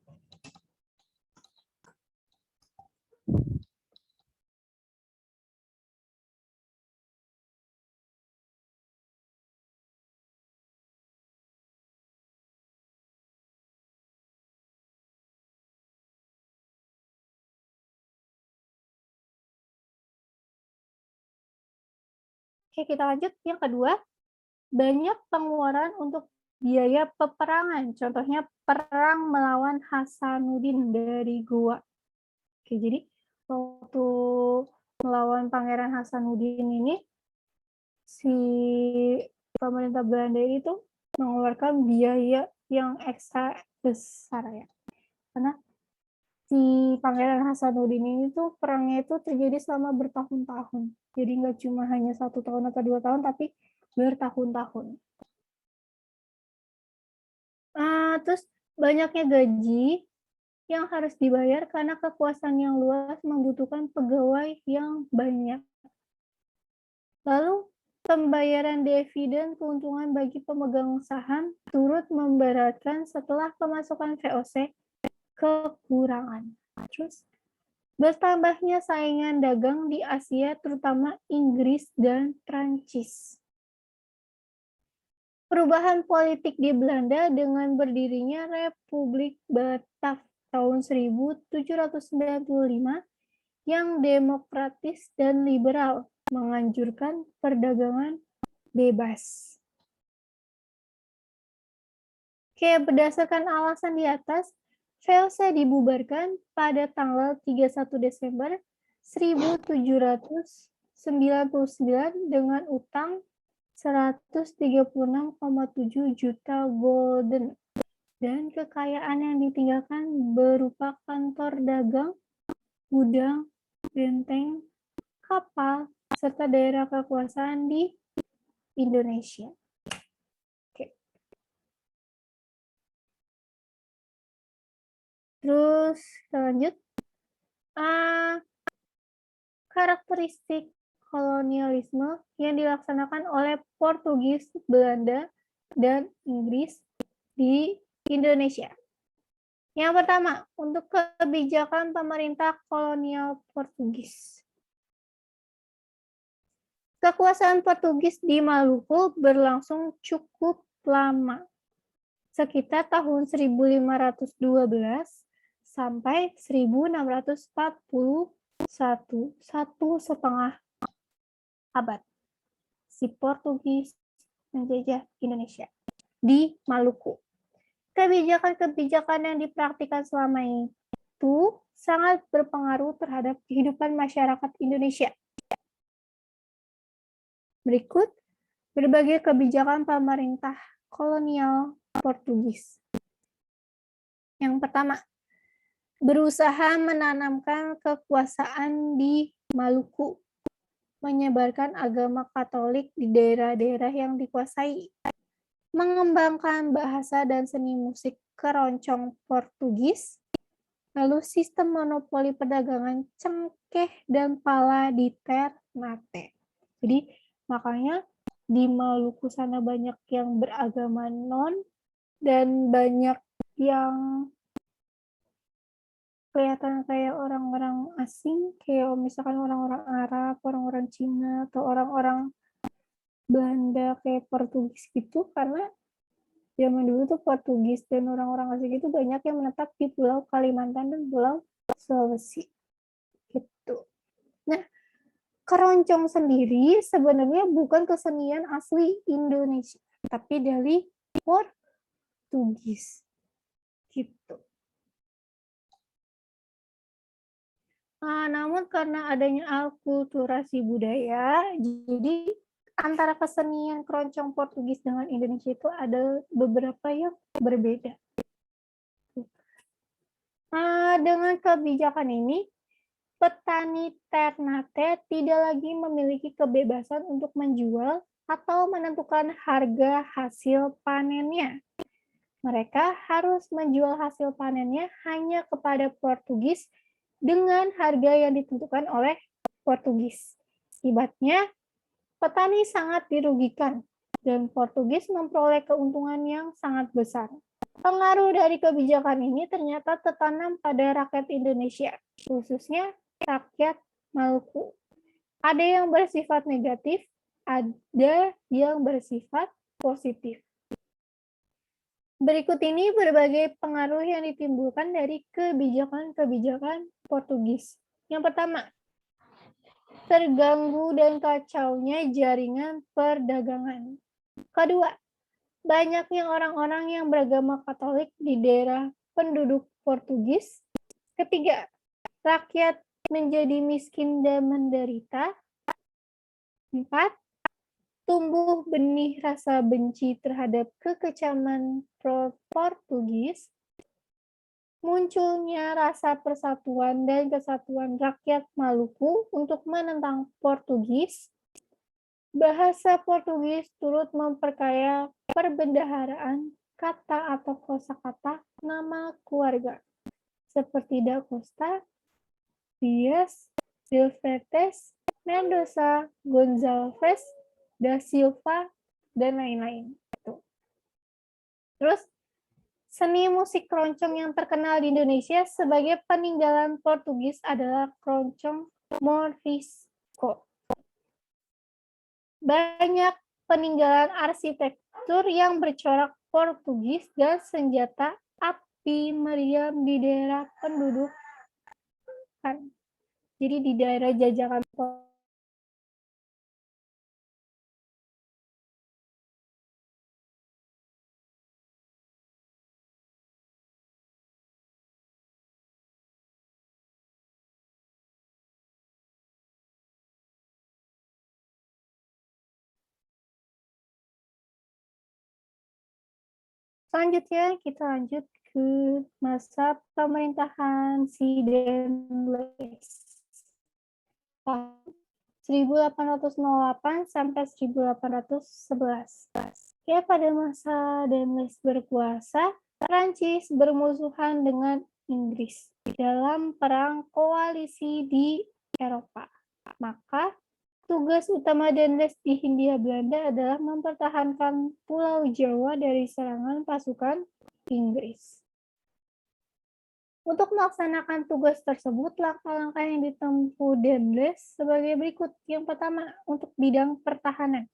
Oke, kita lanjut. Yang kedua, banyak pengeluaran untuk biaya peperangan. Contohnya perang melawan Hasanuddin dari Goa. Oke, jadi waktu melawan Pangeran Hasanuddin ini, si pemerintah Belanda itu mengeluarkan biaya yang ekstra besar ya. Karena si Pangeran Hasanuddin ini tuh perangnya itu terjadi selama bertahun-tahun. Jadi nggak cuma hanya 1 tahun atau 2 tahun, tapi bertahun-tahun. Terus banyaknya gaji yang harus dibayar karena kekuasaan yang luas membutuhkan pegawai yang banyak. Lalu pembayaran dividen keuntungan bagi pemegang saham turut memberatkan setelah pemasukan VOC kekurangan. Terus bertambahnya saingan dagang di Asia, terutama Inggris dan Prancis. Perubahan politik di Belanda dengan berdirinya Republik Batak tahun 1795 yang demokratis dan liberal menganjurkan perdagangan bebas. Oke, berdasarkan alasan di atas, VOC dibubarkan pada tanggal 31 Desember 1799 dengan utang 136,7 juta gulden dan kekayaan yang ditinggalkan berupa kantor dagang, gudang, benteng, kapal, serta daerah kekuasaan di Indonesia. Oke. Terus kita lanjut. Karakteristik kolonialisme yang dilaksanakan oleh Portugis, Belanda, dan Inggris di Indonesia. Yang pertama, untuk kebijakan pemerintah kolonial Portugis. Kekuasaan Portugis di Maluku berlangsung cukup lama, sekitar tahun 1512 sampai 1641, 1,5 abad. Si Portugis menjajah Indonesia di Maluku. Kebijakan-kebijakan yang dipraktikkan selama itu sangat berpengaruh terhadap kehidupan masyarakat Indonesia. Berikut berbagai kebijakan pemerintah kolonial Portugis. Yang pertama, berusaha menanamkan kekuasaan di Maluku, menyebarkan agama Katolik di daerah-daerah yang dikuasai, mengembangkan bahasa dan seni musik keroncong Portugis, lalu sistem monopoli perdagangan cengkeh dan pala di Ternate. Jadi makanya di Maluku sana banyak yang beragama non dan banyak yang kelihatan kayak orang-orang asing, kayak misalkan orang-orang Arab, orang-orang Cina, atau orang-orang Belanda kayak Portugis gitu, karena zaman dulu tuh Portugis dan orang-orang asing itu banyak yang menetap di Pulau Kalimantan dan Pulau Sulawesi. Gitu. Nah, keroncong sendiri sebenarnya bukan kesenian asli Indonesia, tapi dari Portugis. Gitu. Namun karena adanya akulturasi budaya, jadi antara kesenian keroncong Portugis dengan Indonesia itu ada beberapa yang berbeda. Dengan kebijakan ini, petani Ternate tidak lagi memiliki kebebasan untuk menjual atau menentukan harga hasil panennya. Mereka harus menjual hasil panennya hanya kepada Portugis dengan harga yang ditentukan oleh Portugis. Akibatnya, petani sangat dirugikan dan Portugis memperoleh keuntungan yang sangat besar. Pengaruh dari kebijakan ini ternyata tertanam pada rakyat Indonesia, khususnya rakyat Maluku. Ada yang bersifat negatif, ada yang bersifat positif. Berikut ini berbagai pengaruh yang ditimbulkan dari kebijakan-kebijakan Portugis. Yang pertama, terganggu dan kacaunya jaringan perdagangan. Kedua, banyaknya orang-orang yang beragama Katolik di daerah penduduk Portugis. Ketiga, rakyat menjadi miskin dan menderita. 4. Tumbuh benih rasa benci terhadap kekecaman Portugis, munculnya rasa persatuan dan kesatuan rakyat Maluku untuk menentang Portugis, bahasa Portugis turut memperkaya perbendaharaan kata atau kosakata nama keluarga, seperti Da Costa, Diaz, Silvetes, Mendoza, Gonzalez, Da Silva, dan lain-lain. Terus, seni musik keroncong yang terkenal di Indonesia sebagai peninggalan Portugis adalah keroncong Morisco. Banyak peninggalan arsitektur yang bercorak Portugis dan senjata api meriam di daerah pendudukan. Jadi di daerah jajahan Selanjutnya kita lanjut ke masa pemerintahan si Demles. 1808 sampai 1811. Ya, pada masa Demles berkuasa, Prancis bermusuhan dengan Inggris dalam perang koalisi di Eropa. Maka tugas utama Demles di Hindia Belanda adalah mempertahankan Pulau Jawa dari serangan pasukan Inggris. Untuk melaksanakan tugas tersebut, langkah-langkah yang ditempuh Demles sebagai berikut. Yang pertama, untuk bidang pertahanan.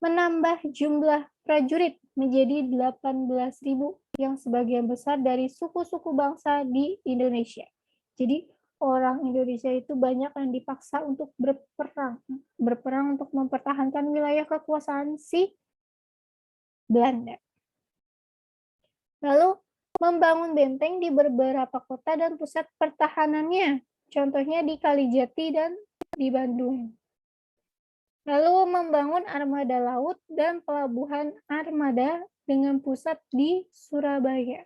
Menambah jumlah prajurit menjadi 18.000 yang sebagian besar dari suku-suku bangsa di Indonesia. Jadi, orang Indonesia itu banyak yang dipaksa untuk berperang untuk mempertahankan wilayah kekuasaan si Belanda. Lalu, membangun benteng di beberapa kota dan pusat pertahanannya, contohnya di Kalijati dan di Bandung. Lalu membangun armada laut dan pelabuhan armada dengan pusat di Surabaya.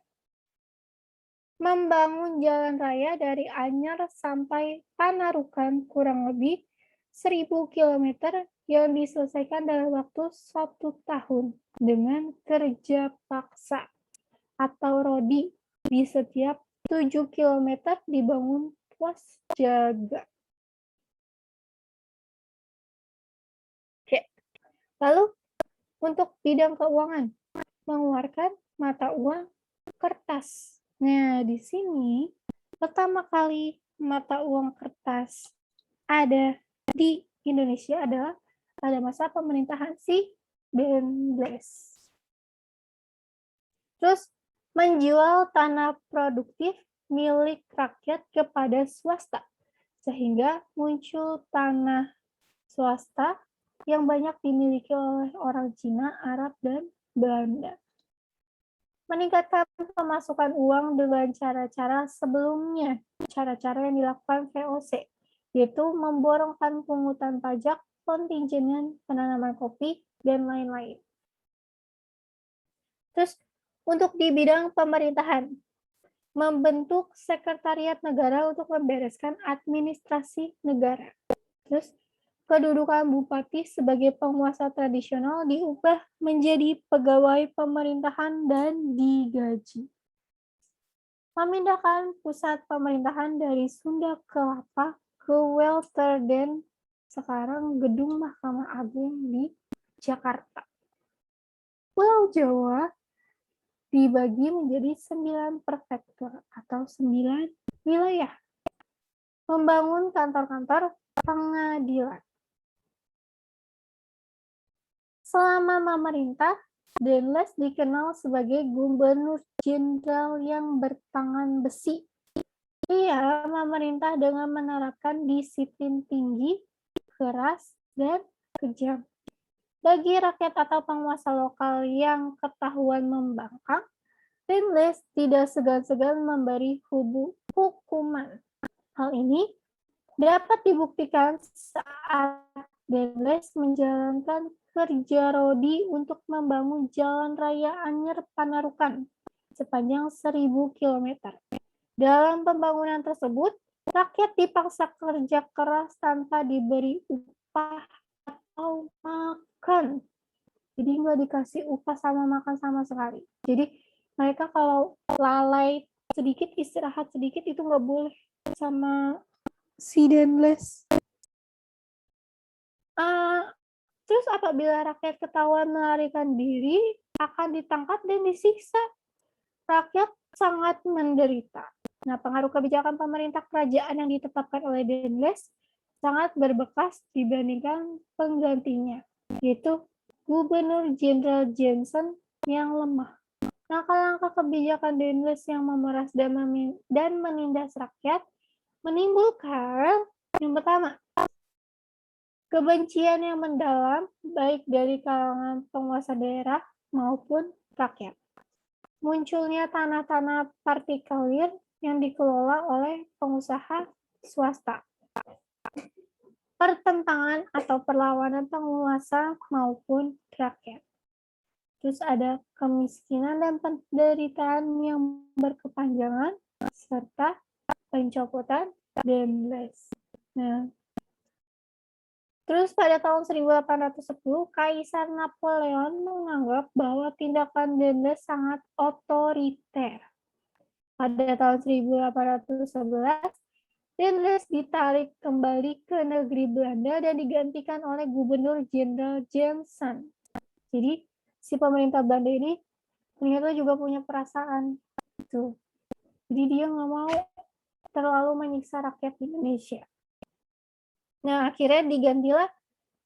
Membangun jalan raya dari Anyar sampai Panarukan kurang lebih 1.000 km yang diselesaikan dalam waktu 1 tahun dengan kerja paksa atau rodi. Di setiap 7 km dibangun pos jaga. Oke. Lalu untuk bidang keuangan, mengeluarkan mata uang kertas. Nah, di sini pertama kali mata uang kertas ada di Indonesia adalah pada masa pemerintahan si Demles. Terus menjual tanah produktif milik rakyat kepada swasta, sehingga muncul tanah swasta yang banyak dimiliki oleh orang Cina, Arab, dan Belanda. Meningkatkan pemasukan uang dengan cara-cara sebelumnya, cara-cara yang dilakukan VOC, yaitu memborongkan pungutan pajak, kontinjenan, penanaman kopi, dan lain-lain. Terus, untuk di bidang pemerintahan, membentuk sekretariat negara untuk membereskan administrasi negara. Terus, kedudukan bupati sebagai penguasa tradisional diubah menjadi pegawai pemerintahan dan digaji. Memindahkan pusat pemerintahan dari Sunda Kelapa ke Welterden, sekarang Gedung Mahkamah Agung di Jakarta. Pulau Jawa dibagi menjadi 9 prefektur atau 9 wilayah. Membangun kantor-kantor pengadilan. Selama memerintah, Demles dikenal sebagai gubernur jenderal yang bertangan besi. Ia memerintah dengan menerapkan disiplin tinggi, keras, dan kejam. Bagi rakyat atau penguasa lokal yang ketahuan membangkang, Demles tidak segan-segan memberi hukuman. Hal ini dapat dibuktikan saat Demles menjalankan kerja rodi untuk membangun jalan raya Anyer Panarukan sepanjang 1.000 km. Dalam pembangunan tersebut, rakyat dipaksa kerja keras tanpa diberi upah atau makan. Jadi nggak dikasih upah sama makan sama sekali. Jadi mereka kalau lalai sedikit, istirahat sedikit itu nggak boleh sama si Denles. Terus apabila rakyat ketahuan melarikan diri, akan ditangkap dan disiksa. Rakyat sangat menderita. Nah, pengaruh kebijakan pemerintah kerajaan yang ditetapkan oleh Denles sangat berbekas dibandingkan penggantinya, yaitu Gubernur Jenderal Johnson yang lemah. Langkah-langkah kebijakan Denles yang memeras dan menindas rakyat menimbulkan yang pertama, kebencian yang mendalam baik dari kalangan penguasa daerah maupun rakyat. Munculnya tanah-tanah partikelir yang dikelola oleh pengusaha swasta. Pertentangan atau perlawanan penguasa maupun rakyat. Terus ada kemiskinan dan penderitaan yang berkepanjangan serta pencopotan Denles. Nah, terus pada tahun 1810, Kaisar Napoleon menganggap bahwa tindakan Denles sangat otoriter. Pada tahun 1811, Denles ditarik kembali ke negeri Belanda dan digantikan oleh Gubernur Jenderal Johnson. Jadi, si pemerintah Belanda ini ternyata juga punya perasaan. Tuh. Jadi dia nggak mau terlalu menyiksa rakyat Indonesia. Nah, akhirnya digantilah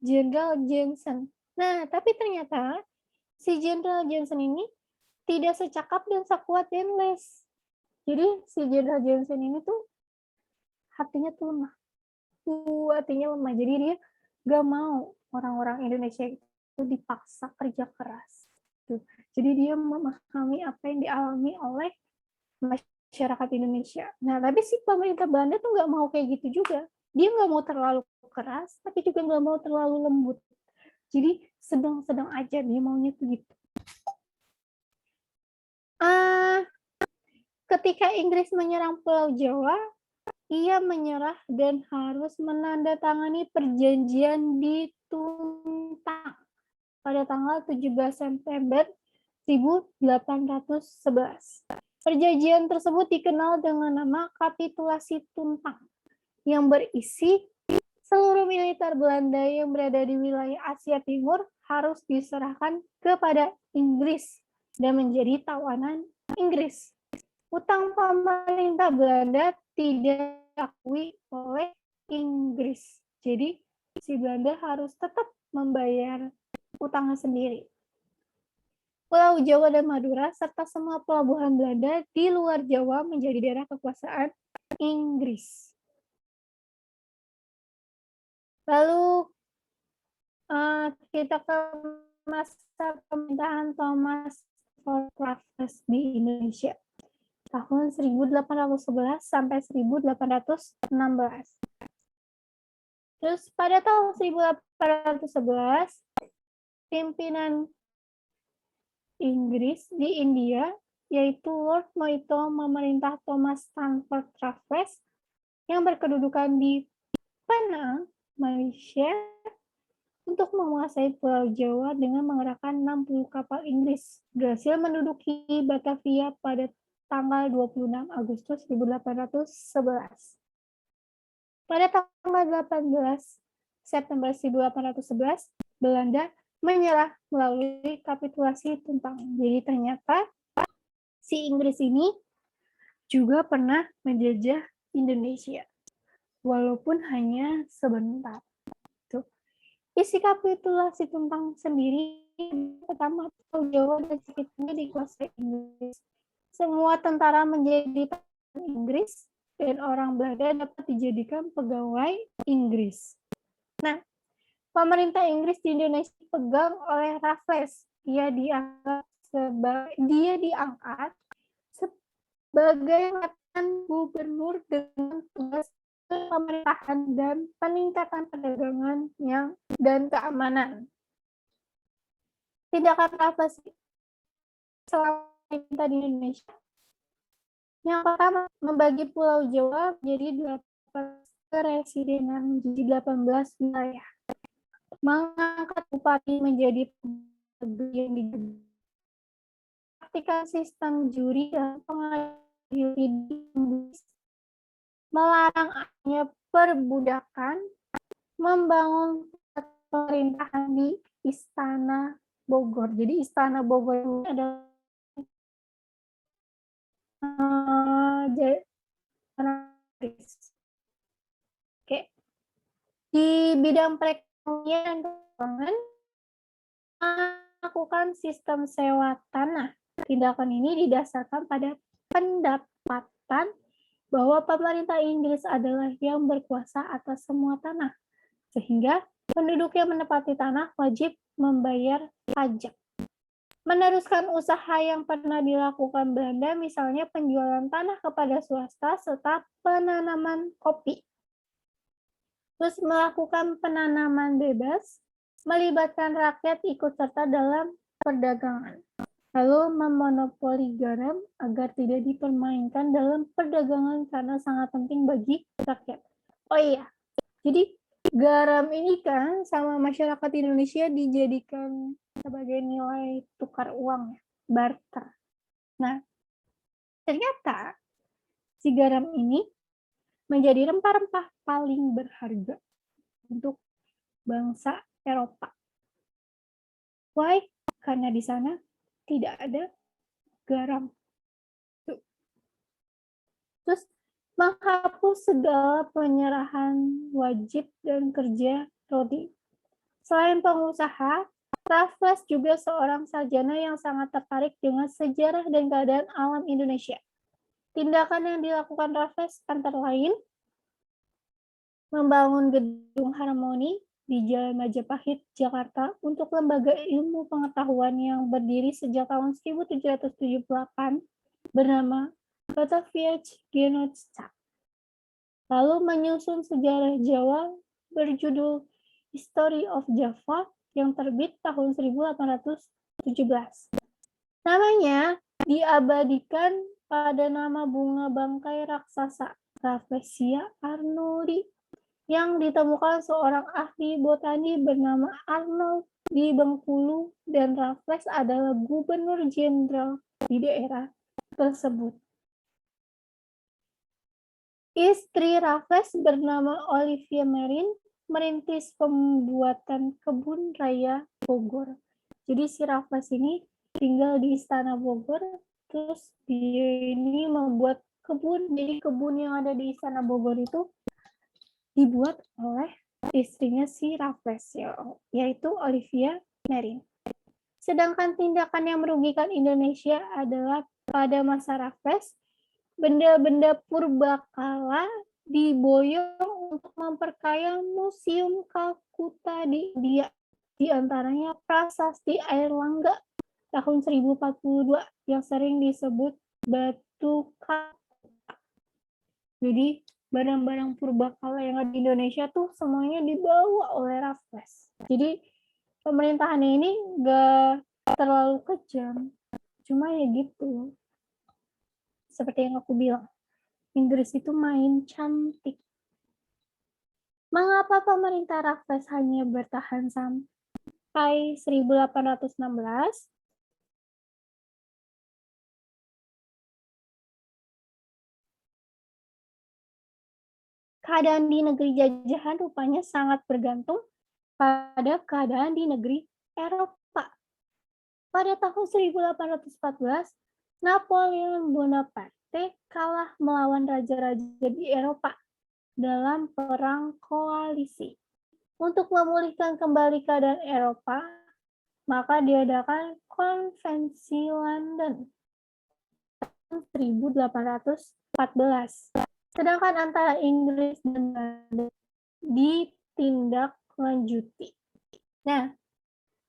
Jenderal Johnson. Nah, tapi ternyata si Jenderal Johnson ini tidak secakap dan sekuat Denles. Jadi si Jenderal Johnson ini tuh hatinya tuh hatinya lemah. Jadi dia gak mau orang-orang Indonesia itu dipaksa kerja keras. Tuh. Jadi dia memahami apa yang dialami oleh masyarakat Indonesia. Nah, tapi si pemerintah Belanda tuh gak mau kayak gitu juga. Dia gak mau terlalu keras, tapi juga gak mau terlalu lembut. Jadi sedang-sedang aja dia maunya tuh gitu. Ketika Inggris menyerang Pulau Jawa, ia menyerah dan harus menandatangani perjanjian di Tuntang pada tanggal 17 September 1811. Perjanjian tersebut dikenal dengan nama Kapitulasi Tuntang, yang berisi seluruh militer Belanda yang berada di wilayah Asia Timur harus diserahkan kepada Inggris dan menjadi tawanan Inggris. Utang pemerintah Belanda tidak diakui oleh Inggris. Jadi, si Belanda harus tetap membayar utangnya sendiri. Pulau Jawa dan Madura, serta semua pelabuhan Belanda di luar Jawa menjadi daerah kekuasaan Inggris. Lalu, kita ke masa pemerintahan Thomas Ford Raffles di Indonesia. Tahun 1811 sampai 1816. Terus pada tahun 1811, pimpinan Inggris di India, yaitu Lord Moito memerintah Thomas Stamford Raffles yang berkedudukan di Penang, Malaysia, untuk menguasai Pulau Jawa dengan mengerahkan 60 kapal Inggris. Berhasil menduduki Batavia pada tanggal 26 Agustus 1811. Pada tanggal 18 September 1811, Belanda menyerah melalui kapitulasi Tuntang. Jadi ternyata si Inggris ini juga pernah menjajah Indonesia, walaupun hanya sebentar. Tuh. Isi kapitulasi Tuntang sendiri pertama Pulau Jawa dan sekitarnya dikuasai Inggris. Semua tentara menjadi tawanan Inggris dan orang Belanda dapat dijadikan pegawai Inggris. Nah, pemerintah Inggris di Indonesia dipegang oleh Raffles. Dia diangkat sebagai mantan gubernur dengan tugas pemerintahan dan peningkatan perdagangan dan keamanan. Tindakan Raffles selama pemerintah di Indonesia. Yang pertama, membagi Pulau Jawa menjadi 8 keresidenan menjadi 18 wilayah. Mengangkat bupati menjadi negeri yang praktikan sistem juri dan pengadilan Inggris, melarang adanya perbudakan, membangun pemerintahan di Istana Bogor. Jadi Istana Bogor ini adalah Oke. Di bidang perekonomian dan keuangan, melakukan sistem sewa tanah. Tindakan ini didasarkan pada pendapatan bahwa pemerintah Inggris adalah yang berkuasa atas semua tanah, sehingga penduduk yang menempati tanah wajib membayar pajak. Meneruskan usaha yang pernah dilakukan Belanda, misalnya penjualan tanah kepada swasta serta penanaman kopi. Terus melakukan penanaman bebas, melibatkan rakyat ikut serta dalam perdagangan. Lalu memonopoli garam agar tidak dipermainkan dalam perdagangan karena sangat penting bagi rakyat. Oh iya, jadi garam ini kan sama masyarakat Indonesia dijadikan sebagai nilai tukar uang, barter. Nah, ternyata si garam ini menjadi rempah-rempah paling berharga untuk bangsa Eropa. Why? Karena di sana tidak ada garam. Terus menghapus segala penyerahan wajib dan kerja rodi. Selain pengusaha, Raffles juga seorang sarjana yang sangat tertarik dengan sejarah dan keadaan alam Indonesia. Tindakan yang dilakukan Raffles antara lain membangun gedung Harmoni di Jalan Majapahit, Jakarta untuk lembaga ilmu pengetahuan yang berdiri sejak tahun 1778 bernama Batavia Genootschap. Lalu menyusun sejarah Jawa berjudul History of Java yang terbit tahun 1817. Namanya diabadikan pada nama bunga bangkai raksasa Rafflesia arnoldii yang ditemukan seorang ahli botani bernama Arnold di Bengkulu, dan Raffles adalah gubernur jenderal di daerah tersebut. Istri Raffles bernama Olivia Marin merintis pembuatan kebun raya Bogor. Jadi si Raffles ini tinggal di Istana Bogor, terus dia ini membuat kebun. Jadi kebun yang ada di Istana Bogor itu dibuat oleh istrinya si Raffles, yaitu Olivia Marin. Sedangkan tindakan yang merugikan Indonesia adalah pada masa Raffles, benda-benda purbakala diboyong untuk memperkaya Museum Kalkuta di India. Di antaranya prasasti Airlangga tahun 1042 yang sering disebut Batu Kalkuta. Jadi barang-barang purbakala yang ada di Indonesia tuh semuanya dibawa oleh Raffles. Jadi pemerintahannya ini gak terlalu kejam, cuma ya gitu. Seperti yang aku bilang, Inggris itu main cantik. Mengapa pemerintah Raffles hanya bertahan sampai 1816? Keadaan di negeri jajahan rupanya sangat bergantung pada keadaan di negeri Eropa. Pada tahun 1814, Napoleon Bonaparte kalah melawan raja-raja di Eropa dalam perang koalisi. Untuk memulihkan kembali keadaan Eropa, maka diadakan Konvensi London tahun 1814. Sedangkan antara Inggris dan Belanda ditindaklanjuti. Nah,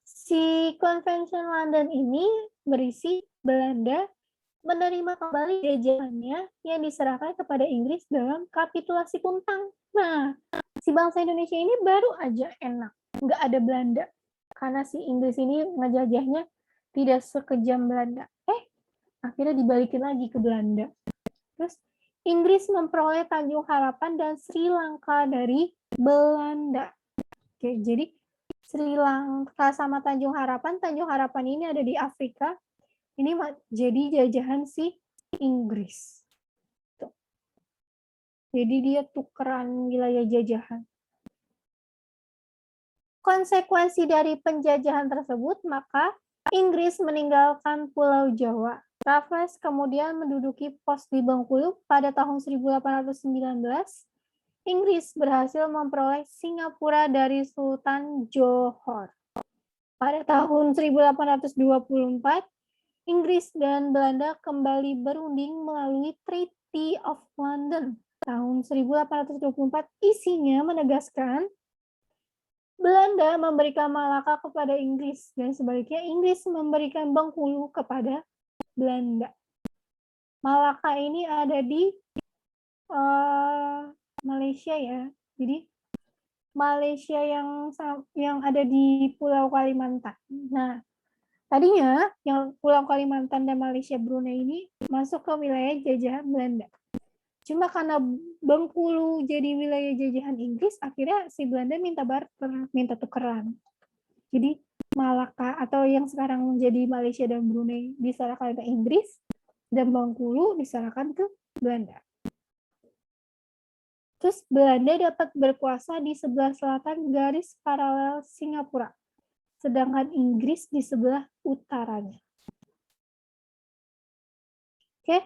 si Convention London ini berisi Belanda menerima kembali jajahannya yang diserahkan kepada Inggris dalam kapitulasi Kuntang. Nah, si bangsa Indonesia ini baru aja enak, nggak ada Belanda. Karena si Inggris ini ngejajahnya tidak sekejam Belanda. Akhirnya dibalikin lagi ke Belanda. Terus Inggris memperoleh Tanjung Harapan dan Sri Lanka dari Belanda. Oke, jadi Sri Lanka sama Tanjung Harapan. Tanjung Harapan ini ada di Afrika. Ini jadi jajahan si Inggris. Tuh. Jadi dia tukeran wilayah jajahan. Konsekuensi dari penjajahan tersebut, maka Inggris meninggalkan Pulau Jawa. Raffles kemudian menduduki pos di Bengkulu pada tahun 1819. Inggris berhasil memperoleh Singapura dari Sultan Johor. Pada tahun 1824, Inggris dan Belanda kembali berunding melalui Treaty of London. Tahun 1824 isinya menegaskan Belanda memberikan Malaka kepada Inggris dan sebaliknya Inggris memberikan Bengkulu kepada Belanda. Malaka ini ada di Malaysia ya. Jadi Malaysia yang ada di Pulau Kalimantan. Nah, tadinya yang Pulau Kalimantan dan Malaysia Brunei ini masuk ke wilayah jajahan Belanda. Cuma karena Bengkulu jadi wilayah jajahan Inggris, akhirnya si Belanda minta barter, minta tukeran. Jadi Malaka atau yang sekarang menjadi Malaysia dan Brunei diserahkan ke Inggris, dan Bengkulu diserahkan ke Belanda. Terus Belanda dapat berkuasa di sebelah selatan garis paralel Singapura, sedangkan Inggris di sebelah utaranya. Oke.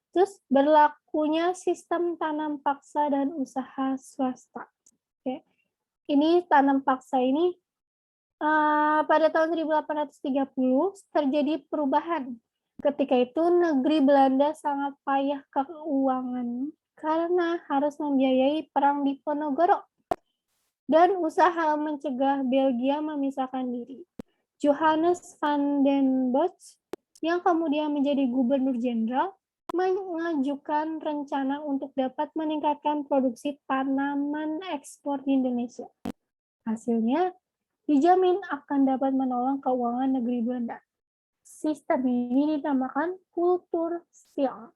Terus berlakunya sistem tanam paksa dan usaha swasta. Oke. Ini tanam paksa ini pada tahun 1830 terjadi perubahan. Ketika itu negeri Belanda sangat payah keuangan karena harus membiayai perang Diponegoro dan usaha mencegah Belgia memisahkan diri. Johannes van den Bosch yang kemudian menjadi gubernur jenderal mengajukan rencana untuk dapat meningkatkan produksi tanaman ekspor di Indonesia. Hasilnya dijamin akan dapat menolong keuangan negeri Belanda. Sistem ini dinamakan kultur siang,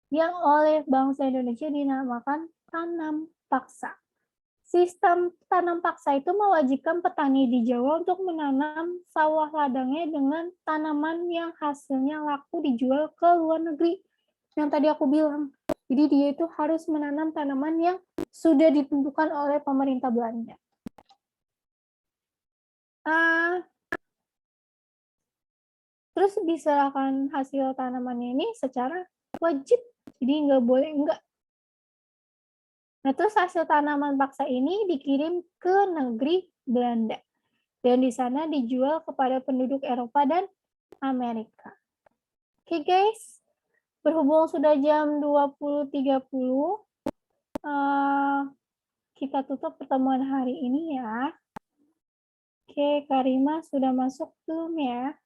yang oleh bangsa Indonesia dinamakan tanam paksa. Sistem tanam paksa itu mewajibkan petani di Jawa untuk menanam sawah ladangnya dengan tanaman yang hasilnya laku dijual ke luar negeri. Yang tadi aku bilang. Jadi dia itu harus menanam tanaman yang sudah ditentukan oleh pemerintah Belanda. Terus diserahkan hasil tanamannya ini secara wajib. Jadi nggak boleh enggak. Nah, terus hasil tanaman paksa ini dikirim ke negeri Belanda. Dan di sana dijual kepada penduduk Eropa dan Amerika. Oke guys, berhubung sudah jam 20.30, kita tutup pertemuan hari ini ya. Oke, Karima sudah masuk belum ya?